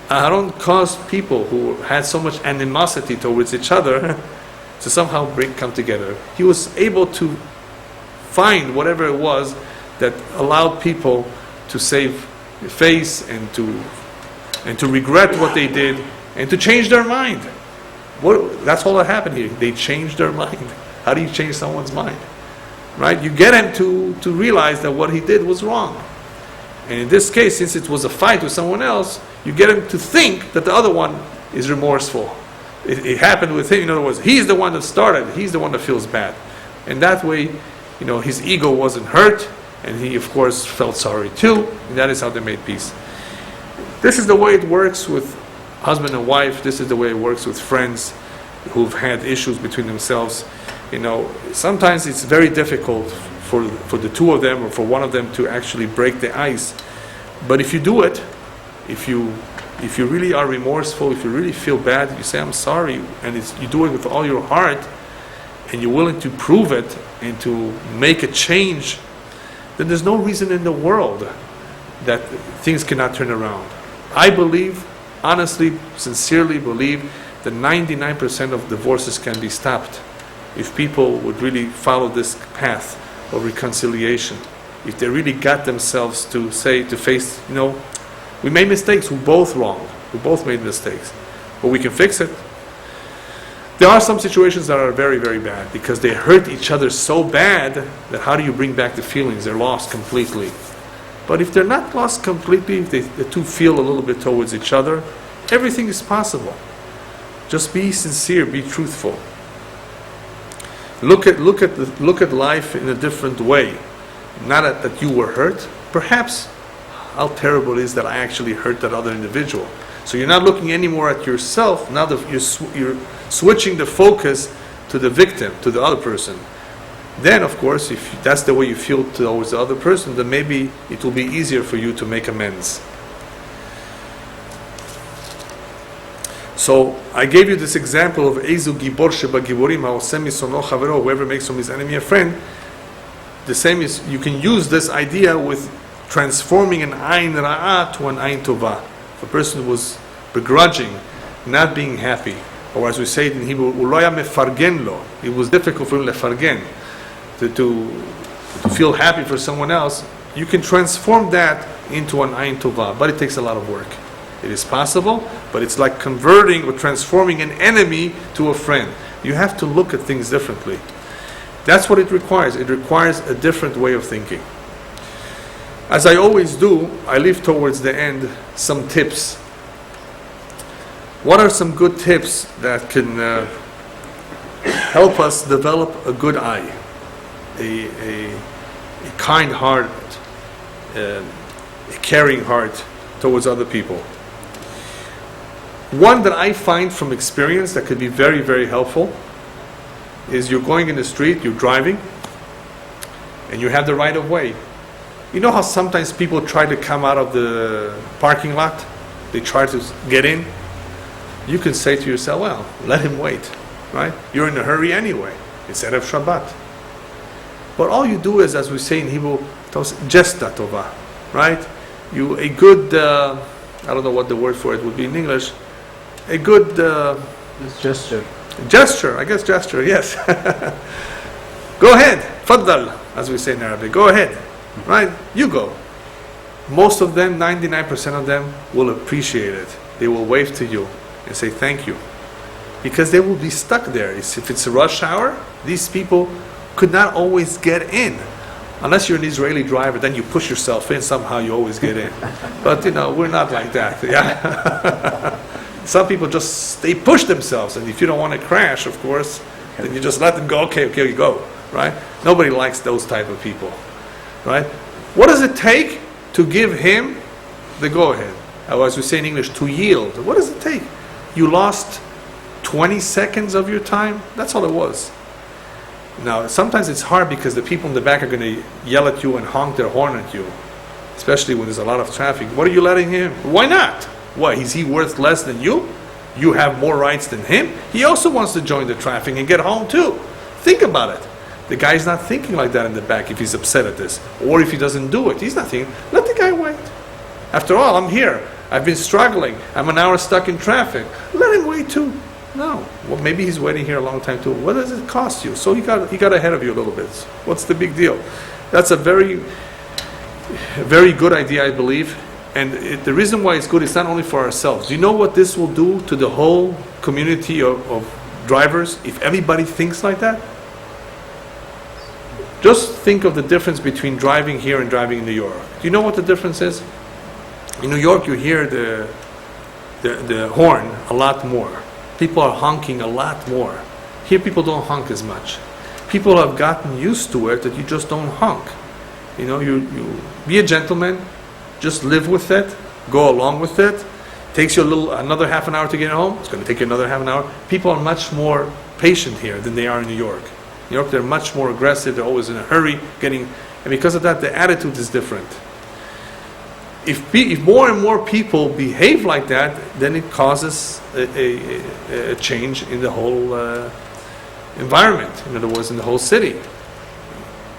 Aaron caused people who had so much animosity towards each other to somehow come together. He was able to find whatever it was that allowed people to save face and to regret what they did and to change their mind. That's all that happened here. They changed their mind. How do you change someone's mind? Right? You get him to realize that what he did was wrong. And in this case, since it was a fight with someone else, you get him to think that the other one is remorseful. It happened with him. In other words, he's the one that started. He's the one that feels bad. And that way, his ego wasn't hurt, and he, of course, felt sorry too. And that is how they made peace. This is the way it works with husband and wife. This is the way it works with friends who've had issues between themselves. Sometimes it's very difficult for the two of them or for one of them to actually break the ice. But if you do it, if you really are remorseful, if you really feel bad, you say, I'm sorry, and you do it with all your heart, and you're willing to prove it and to make a change, then there's no reason in the world that things cannot turn around. I believe, honestly, sincerely believe, that 99% of divorces can be stopped if people would really follow this path of reconciliation. If they really got themselves to face, we made mistakes, we're both wrong, we both made mistakes, but we can fix it. There are some situations that are very, very bad because they hurt each other so bad that how do you bring back the feelings? They're lost completely. But if they're not lost completely, if the two feel a little bit towards each other, everything is possible. Just be sincere, be truthful. Look at life in a different way. Not that you were hurt. Perhaps how terrible it is that I actually hurt that other individual. So you're not looking anymore at yourself. Now that you're switching the focus to the victim, to the other person. Then, of course, if that's the way you feel towards the other person, then maybe it will be easier for you to make amends. So I gave you this example of Eizu Gibor Sheba Giborim Haosem Misono Chavero, whoever makes from his enemy a friend. The same is, you can use this idea with transforming an Ain Ra'ah to an Ain Tova. If a person was begrudging, not being happy, or as we say it in Hebrew, Uloya mefargen lo. It was difficult for him lefargen, to feel happy for someone else. You can transform that into an Ain Tova, but it takes a lot of work. It is possible, but it's like converting or transforming an enemy to a friend. You have to look at things differently. That's what it requires. It requires a different way of thinking. As I always do, I leave towards the end some tips. What are some good tips that can help us develop a good eye, a kind heart, a caring heart towards other people? One that I find from experience that could be very, very helpful is you're going in the street, you're driving, and you have the right of way. You know how sometimes people try to come out of the parking lot? They try to get in? You can say to yourself, well, let him wait, right? You're in a hurry anyway. It's Erev Shabbat. But all you do is, as we say in Hebrew, gesta tova, right? A good, I don't know what the word for it would be in English, a good... gesture. Gesture, I guess gesture, yes. Go ahead, faddal, as we say in Arabic, go ahead, right? You go. Most of them, 99% of them, will appreciate it. They will wave to you and say thank you. Because they will be stuck there. If it's a rush hour, these people could not always get in. Unless you're an Israeli driver, then you push yourself in, somehow you always get in. But we're not like that. Yeah. Some people they push themselves, and if you don't want to crash, of course, then you just let them go. Okay, you go, right? Nobody likes those type of people, right? What does it take to give him the go-ahead? Or as we say in English, to yield. What does it take? You lost 20 seconds of your time. That's all it was. Now, sometimes it's hard because the people in the back are going to yell at you and honk their horn at you, especially when there's a lot of traffic. What are you letting him? Why not? What, is he worth less than you? You have more rights than him? He also wants to join the traffic and get home too. Think about it. The guy's not thinking like that in the back if he's upset at this. Or if he doesn't do it. He's not thinking, let the guy wait. After all, I'm here. I've been struggling. I'm an hour stuck in traffic. Let him wait too. No. Well, maybe he's waiting here a long time too. What does it cost you? So he got ahead of you a little bit. What's the big deal? That's a very, very good idea, I believe. And the reason why it's good is not only for ourselves. Do you know what this will do to the whole community of drivers if everybody thinks like that? Just think of the difference between driving here and driving in New York. Do you know what the difference is? In New York, you hear the horn a lot more. People are honking a lot more. Here, people don't honk as much. People have gotten used to it that you just don't honk. You know, you be a gentleman, just live with it, go along with it. Takes you another half an hour to get home. It's going to take you another half an hour. People are much more patient here than they are in New York. New York, they're much more aggressive. They're always in a hurry, and because of that, the attitude is different. If more and more people behave like that, then it causes a change in the whole environment. In other words, in the whole city.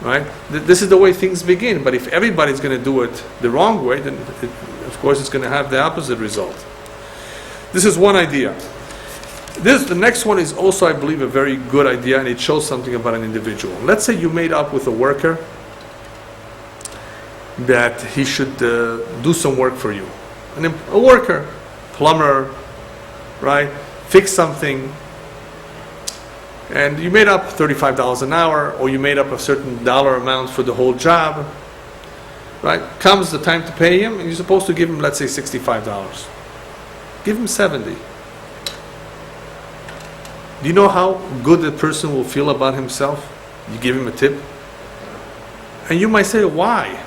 Right? This is the way things begin. But if everybody's going to do it the wrong way, then of course it's going to have the opposite result. This is one idea. The next one is also, I believe, a very good idea, and it shows something about an individual. Let's say you made up with a worker that he should do some work for you. A worker, plumber, right? Fix something. And you made up $35 an hour, or you made up a certain dollar amount for the whole job. Right? Comes the time to pay him, and you're supposed to give him, let's say, $65. Give him $70. Do you know how good the person will feel about himself? You give him a tip. And you might say, why?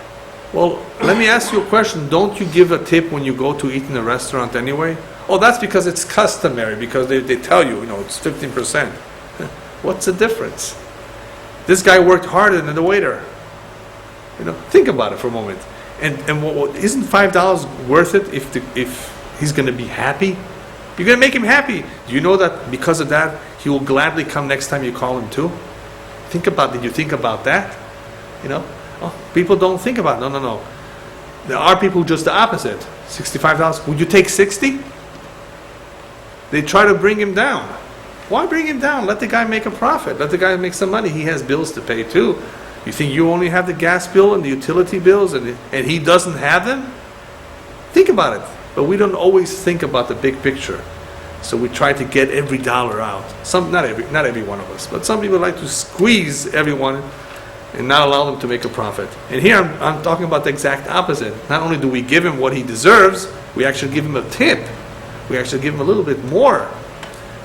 Well, let me ask you a question. Don't you give a tip when you go to eat in a restaurant anyway? Oh, that's because it's customary, because they tell you, it's 15%. What's the difference? This guy worked harder than the waiter. Think about it for a moment. And isn't $5 worth it if he's going to be happy? You're going to make him happy. Do you know that because of that, he will gladly come next time you call him too? Did you think about that? People don't think about it. No. There are people just the opposite. $65. Would you take 60? They try to bring him down. Why bring him down? Let the guy make a profit. Let the guy make some money. He has bills to pay too. You think you only have the gas bill and the utility bills and he doesn't have them? Think about it. But we don't always think about the big picture. So we try to get every dollar out. Not every one of us, but some people like to squeeze everyone and not allow them to make a profit. And here I'm talking about the exact opposite. Not only do we give him what he deserves, we actually give him a tip. We actually give him a little bit more.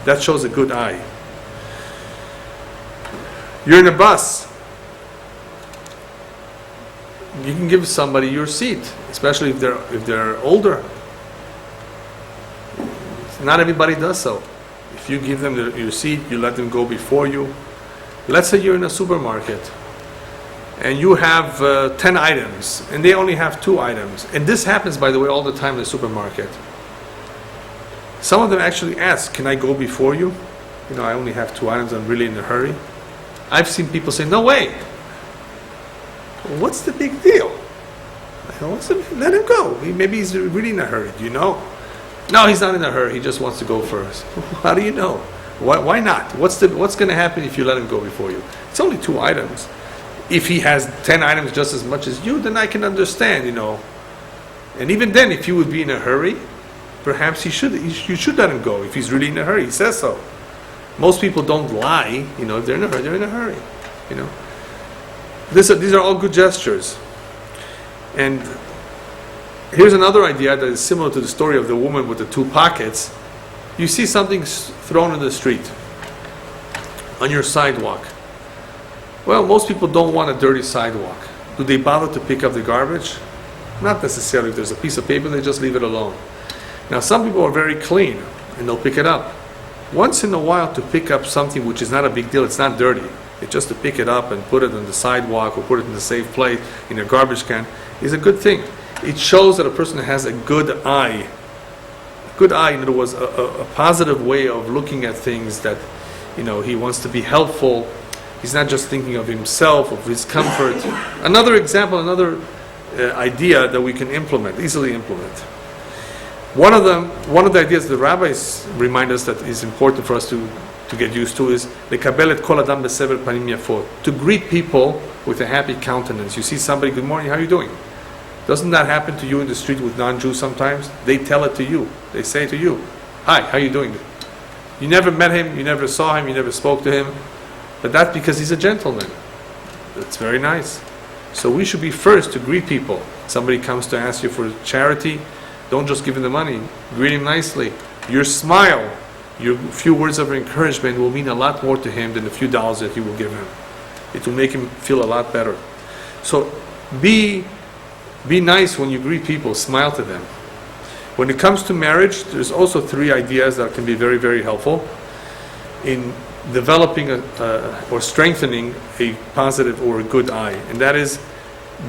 That shows a good eye. You're in a bus. You can give somebody your seat, especially if they're older. Not everybody does so. If you give them your seat, you let them go before you. Let's say you're in a supermarket and you have 10 items and they only have 2 items. And this happens, by the way, all the time in the supermarket. Some of them actually ask, can I go before you? I only have 2 items, I'm really in a hurry. I've seen people say, no way. What's the big deal? Let him go. Maybe he's really in a hurry. Do you know? No, he's not in a hurry. He just wants to go first. How do you know? Why not? What's going to happen if you let him go before you? It's only 2 items. If he has 10 items just as much as you, then I can understand, And even then, if you would be in a hurry, perhaps you should let him go. If he's really in a hurry, he says so. Most people don't lie. If they're in a hurry, they're in a hurry. These are all good gestures. And here's another idea that is similar to the story of the woman with the 2 pockets. You see something thrown in the street, on your sidewalk. Well, most people don't want a dirty sidewalk. Do they bother to pick up the garbage? Not necessarily. If there's a piece of paper, they just leave it alone. Now, some people are very clean. and they'll pick it up. Once in a while, to pick up something which is not a big deal, it's not dirty. It's just to pick it up and put it on the sidewalk or put it in a safe place in a garbage can is a good thing. It shows that a person has a good eye. A good eye, in other words, a positive way of looking at things, that he wants to be helpful. He's not just thinking of himself, of his comfort. Another example, another idea that we can easily implement. One of the ideas the rabbis remind us that is important for us to get used to is lekabel et kol adam besever panim yafot, to greet people with a happy countenance. You see somebody, good morning, how are you doing? Doesn't that happen to you in the street with non-Jews sometimes? They tell it to you. They say to you, hi, how are you doing? You never met him, you never saw him, you never spoke to him, but that's because he's a gentleman. That's very nice. So we should be first to greet people. Somebody comes to ask you for charity, don't just give him the money, greet him nicely. Your smile, your few words of encouragement will mean a lot more to him than the few dollars that you will give him. It will make him feel a lot better. So be nice when you greet people, smile to them. When it comes to marriage, there's also 3 ideas that can be very, very helpful in developing or strengthening a positive or a good eye. And that is,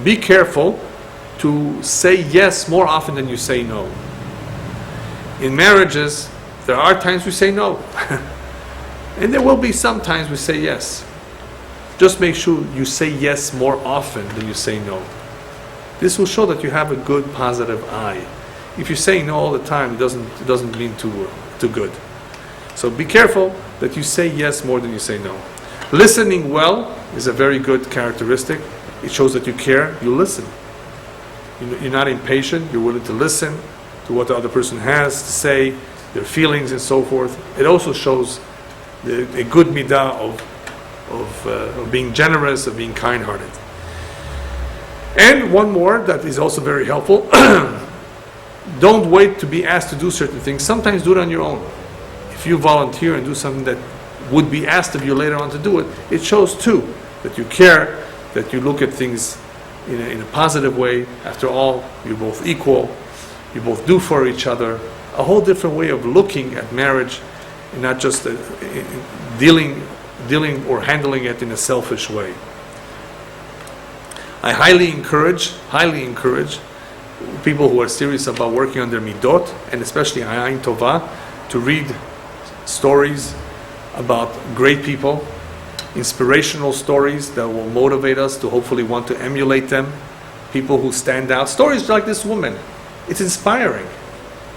be careful to say yes more often than you say no. In marriages, there are times we say no. And there will be some times we say yes. Just make sure you say yes more often than you say no. This will show that you have a good, positive eye. If you say no all the time, it doesn't mean too good. So be careful that you say yes more than you say no. Listening well is a very good characteristic. It shows that you care, you listen. You're not impatient, you're willing to listen to what the other person has to say, their feelings and so forth. It also shows a good midah of being generous, of being kind-hearted. And one more that is also very helpful. Don't wait to be asked to do certain things. Sometimes do it on your own. If you volunteer and do something that would be asked of you later on to do it, it shows too that you care, that you look at things in a positive way. After all, you're both equal. You both do for each other. A whole different way of looking at marriage, and not just dealing or handling it in a selfish way. I highly encourage people who are serious about working on their midot, and especially Ayin Tovah, to read stories about great people, inspirational stories that will motivate us to hopefully want to emulate them, people who stand out. Stories like this woman. It's inspiring.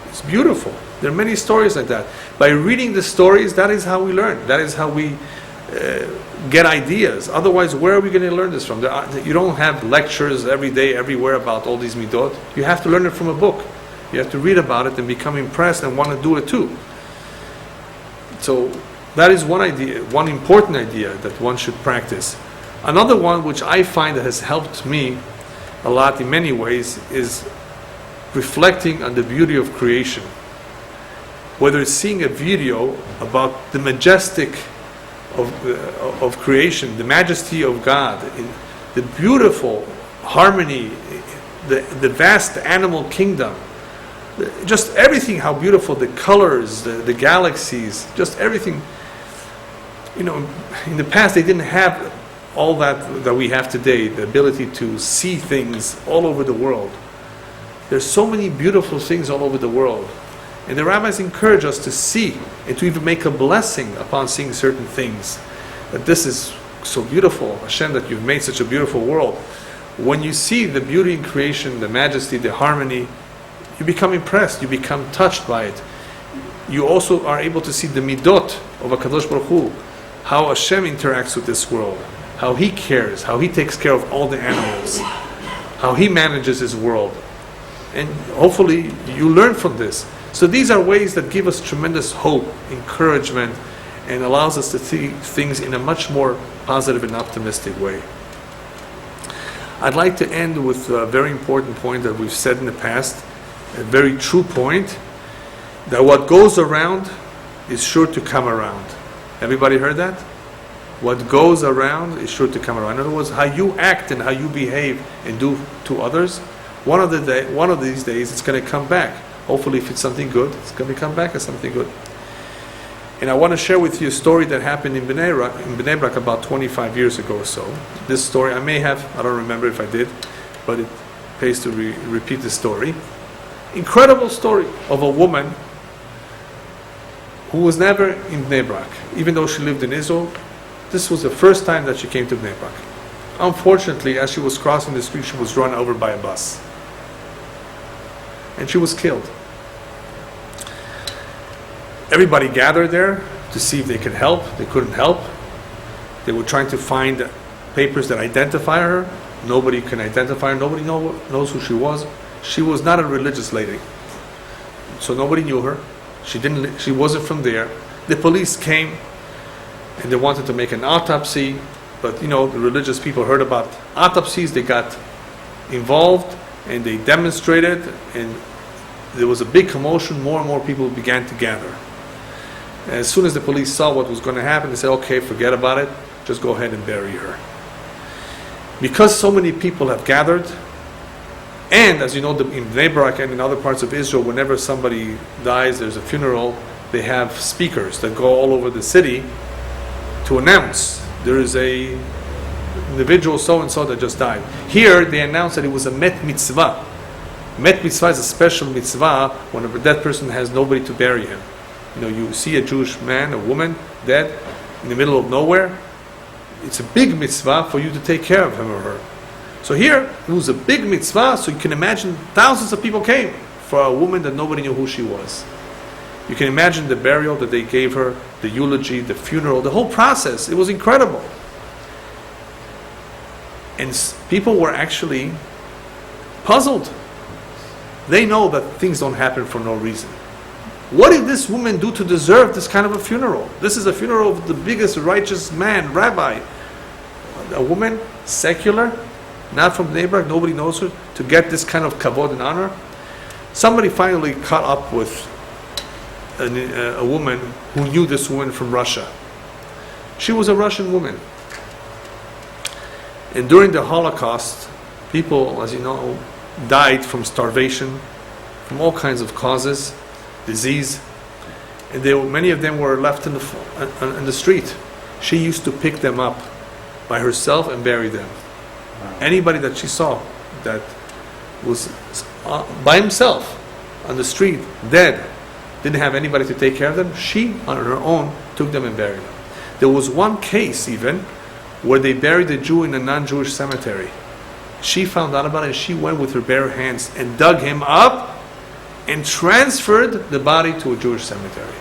It's beautiful. There are many stories like that. By reading the stories, that is how we learn. That is how we get ideas. Otherwise, where are we going to learn this from? You don't have lectures every day, everywhere about all these midot. You have to learn it from a book. You have to read about it and become impressed and want to do it too. So that is one idea, one important idea that one should practice. Another one which I find that has helped me a lot in many ways is reflecting on the beauty of creation. Whether it's seeing a video about the majestic of creation, the majesty of God, the beautiful harmony, the vast animal kingdom, just everything, how beautiful, the colors, the galaxies, just everything. In the past they didn't have all that we have today, the ability to see things all over the world. There's so many beautiful things all over the world. And the rabbis encourage us to see and to even make a blessing upon seeing certain things. That this is so beautiful, Hashem, that you've made such a beautiful world. When you see the beauty in creation, the majesty, the harmony, you become impressed, you become touched by it. You also are able to see the midot of HaKadosh Baruch Hu, how Hashem interacts with this world, how He cares, how He takes care of all the animals, how He manages His world. And hopefully you learn from this. So these are ways that give us tremendous hope, encouragement, and allows us to see things in a much more positive and optimistic way. I'd like to end with a very important point that we've said in the past, a very true point, that what goes around is sure to come around. Everybody heard that? What goes around is sure to come around. In other words, how you act and how you behave and do to others, one of these days it's going to come back. Hopefully, if it's something good, it's going to come back as something good. And I want to share with you a story that happened in Bnei Brak about 25 years ago or so. This story, I don't remember if I did, but it pays to repeat the story. Incredible story of a woman who was never in Bnei Brak. Even though she lived in Israel, this was the first time that she came to Bnei Brak. Unfortunately, as she was crossing the street, she was run over by a bus. And she was killed. Everybody gathered there to see if they could help. They couldn't help. They were trying to find papers that identify her. Nobody can identify her. Nobody knows who she was. She was not a religious lady. So nobody knew her. She wasn't from there. The police came and they wanted to make an autopsy. But the religious people heard about autopsies. They got involved and they demonstrated, and there was a big commotion. More and more people began to gather. As soon as the police saw what was going to happen, they said, okay, forget about it. Just go ahead and bury her. Because so many people have gathered, and as you know, in Bnei Brak and in other parts of Israel, whenever somebody dies, there's a funeral, they have speakers that go all over the city to announce there is a individual so-and-so that just died. Here, they announced that it was a met mitzvah. Met mitzvah is a special mitzvah when a dead person has nobody to bury him. You see a Jewish man, a woman, dead in the middle of nowhere. It's a big mitzvah for you to take care of him or her. So here, it was a big mitzvah, so you can imagine thousands of people came for a woman that nobody knew who she was. You can imagine the burial that they gave her, the eulogy, the funeral, the whole process. It was incredible. And people were actually puzzled. They know that things don't happen for no reason. What did this woman do to deserve this kind of a funeral? This is a funeral of the biggest righteous man, rabbi. A woman, secular, not from Bnei Brak, nobody knows her, to get this kind of kavod and honor. Somebody finally caught up with a woman who knew this woman from Russia. She was a Russian woman. And during the Holocaust, people, as you know, died from starvation, from all kinds of causes, disease, and many of them were left in the street. She used to pick them up by herself and bury them. Anybody that she saw that was by himself on the street, dead, didn't have anybody to take care of them, she on her own took them and buried them. There was one case even where they buried a Jew in a non-Jewish cemetery. She found out about it and she went with her bare hands and dug him up and transferred the body to a Jewish cemetery.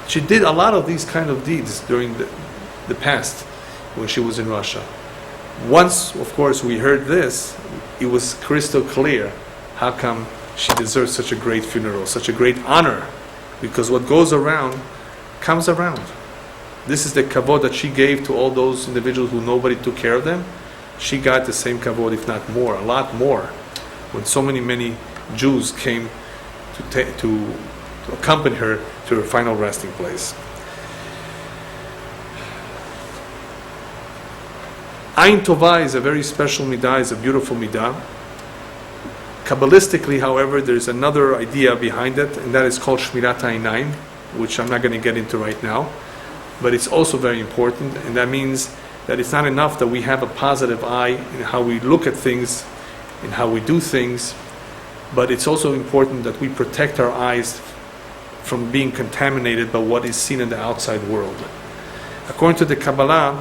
She did a lot of these kind of deeds during the past when she was in Russia. Once, of course, we heard this, it was crystal clear how come she deserves such a great funeral, such a great honor, because what goes around comes around. This is the kavod that she gave to all those individuals who nobody took care of them. She got the same kavod, if not more, a lot more, when so many Jews came to accompany her to her final resting place. Ayin Tovah is a very special midah, is a beautiful midah. Kabbalistically, however, there's another idea behind it, and that is called Shmirat HaEinayim, which I'm not going to get into right now, but it's also very important, and that means that it's not enough that we have a positive eye in how we look at things, in how we do things, but it's also important that we protect our eyes from being contaminated by what is seen in the outside world. According to the Kabbalah,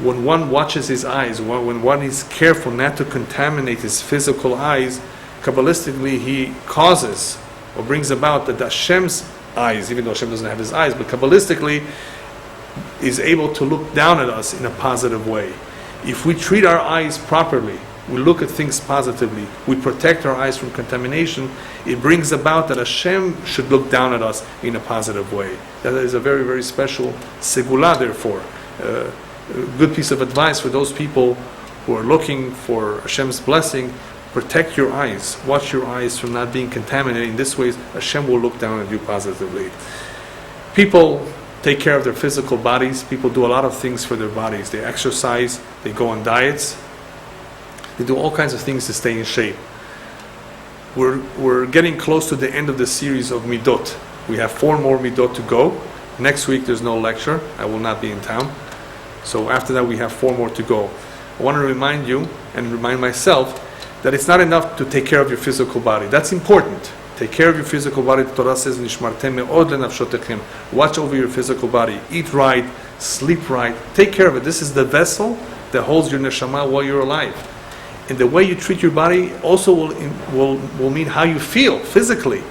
when one watches his eyes, when one is careful not to contaminate his physical eyes, Kabbalistically he causes or brings about that Hashem's eyes, even though Hashem doesn't have his eyes, but Kabbalistically is able to look down at us in a positive way. If we treat our eyes properly, we look at things positively, we protect our eyes from contamination, it brings about that Hashem should look down at us in a positive way. That is a very, very special segula, therefore. A good piece of advice for those people who are looking for Hashem's blessing: protect your eyes, watch your eyes from not being contaminated. In this way, Hashem will look down at you positively. People take care of their physical bodies. People do a lot of things for their bodies. They exercise, they go on diets, they do all kinds of things to stay in shape. we're getting close to the end of the series of Midot. We have 4 more Midot to go. Next week there's no lecture. I will not be in town. So after that we have 4 more to go. I want to remind you and remind myself that it's not enough to take care of your physical body. That's important. Take care of your physical body. The Torah says, "Nishmartem me'od lenafshotechem." Watch over your physical body. Eat right, sleep right. Take care of it. This is the vessel that holds your neshama while you're alive. And the way you treat your body also will mean how you feel physically.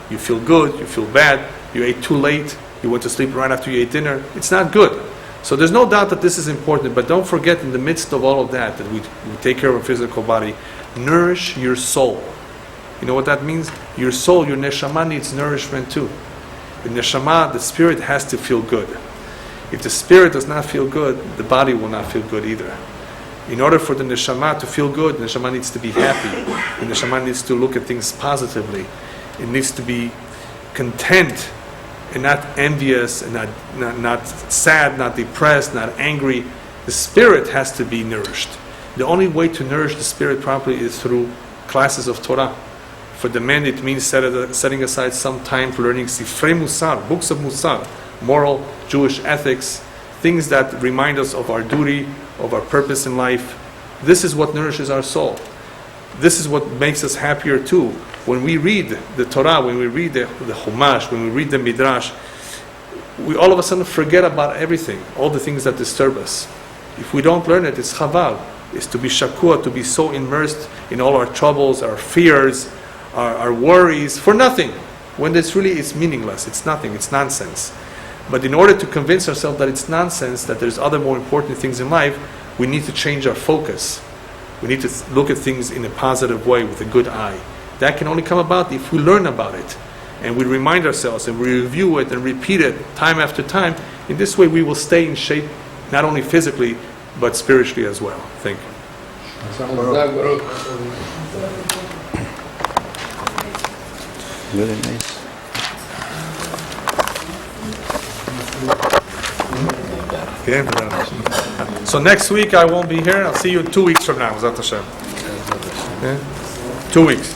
You feel good, you feel bad, you ate too late, you went to sleep right after you ate dinner. It's not good. So there's no doubt that this is important, but don't forget in the midst of all of that we take care of our physical body. Nourish your soul. You know what that means? Your soul, your neshama needs nourishment too. The neshama, the spirit has to feel good. If the spirit does not feel good, the body will not feel good either. In order for the neshama to feel good, the neshama needs to be happy. The neshama needs to look at things positively. It needs to be content and not envious and not sad, not depressed, not angry. The spirit has to be nourished. The only way to nourish the spirit properly is through classes of Torah. For the men, it means setting aside some time for learning Sifrei Musar, books of Musar, moral Jewish ethics, things that remind us of our duty, of our purpose in life. This is what nourishes our soul. This is what makes us happier too. When we read the Torah, when we read the Chumash, when we read the Midrash, we all of a sudden forget about everything, all the things that disturb us. If we don't learn it, it's chaval. It's to be shakua, to be so immersed in all our troubles, our fears, our worries, for nothing. When it's meaningless, it's nothing, it's nonsense. But in order to convince ourselves that it's nonsense, that there's other more important things in life, we need to change our focus. We need to look at things in a positive way with a good eye. That can only come about if we learn about it. And we remind ourselves and we review it and repeat it time after time. In this way we will stay in shape, not only physically, but spiritually as well. Thank you. Very nice. So next week I won't be here. I'll see you 2 weeks from now. Zat Hashem. Okay? 2 weeks.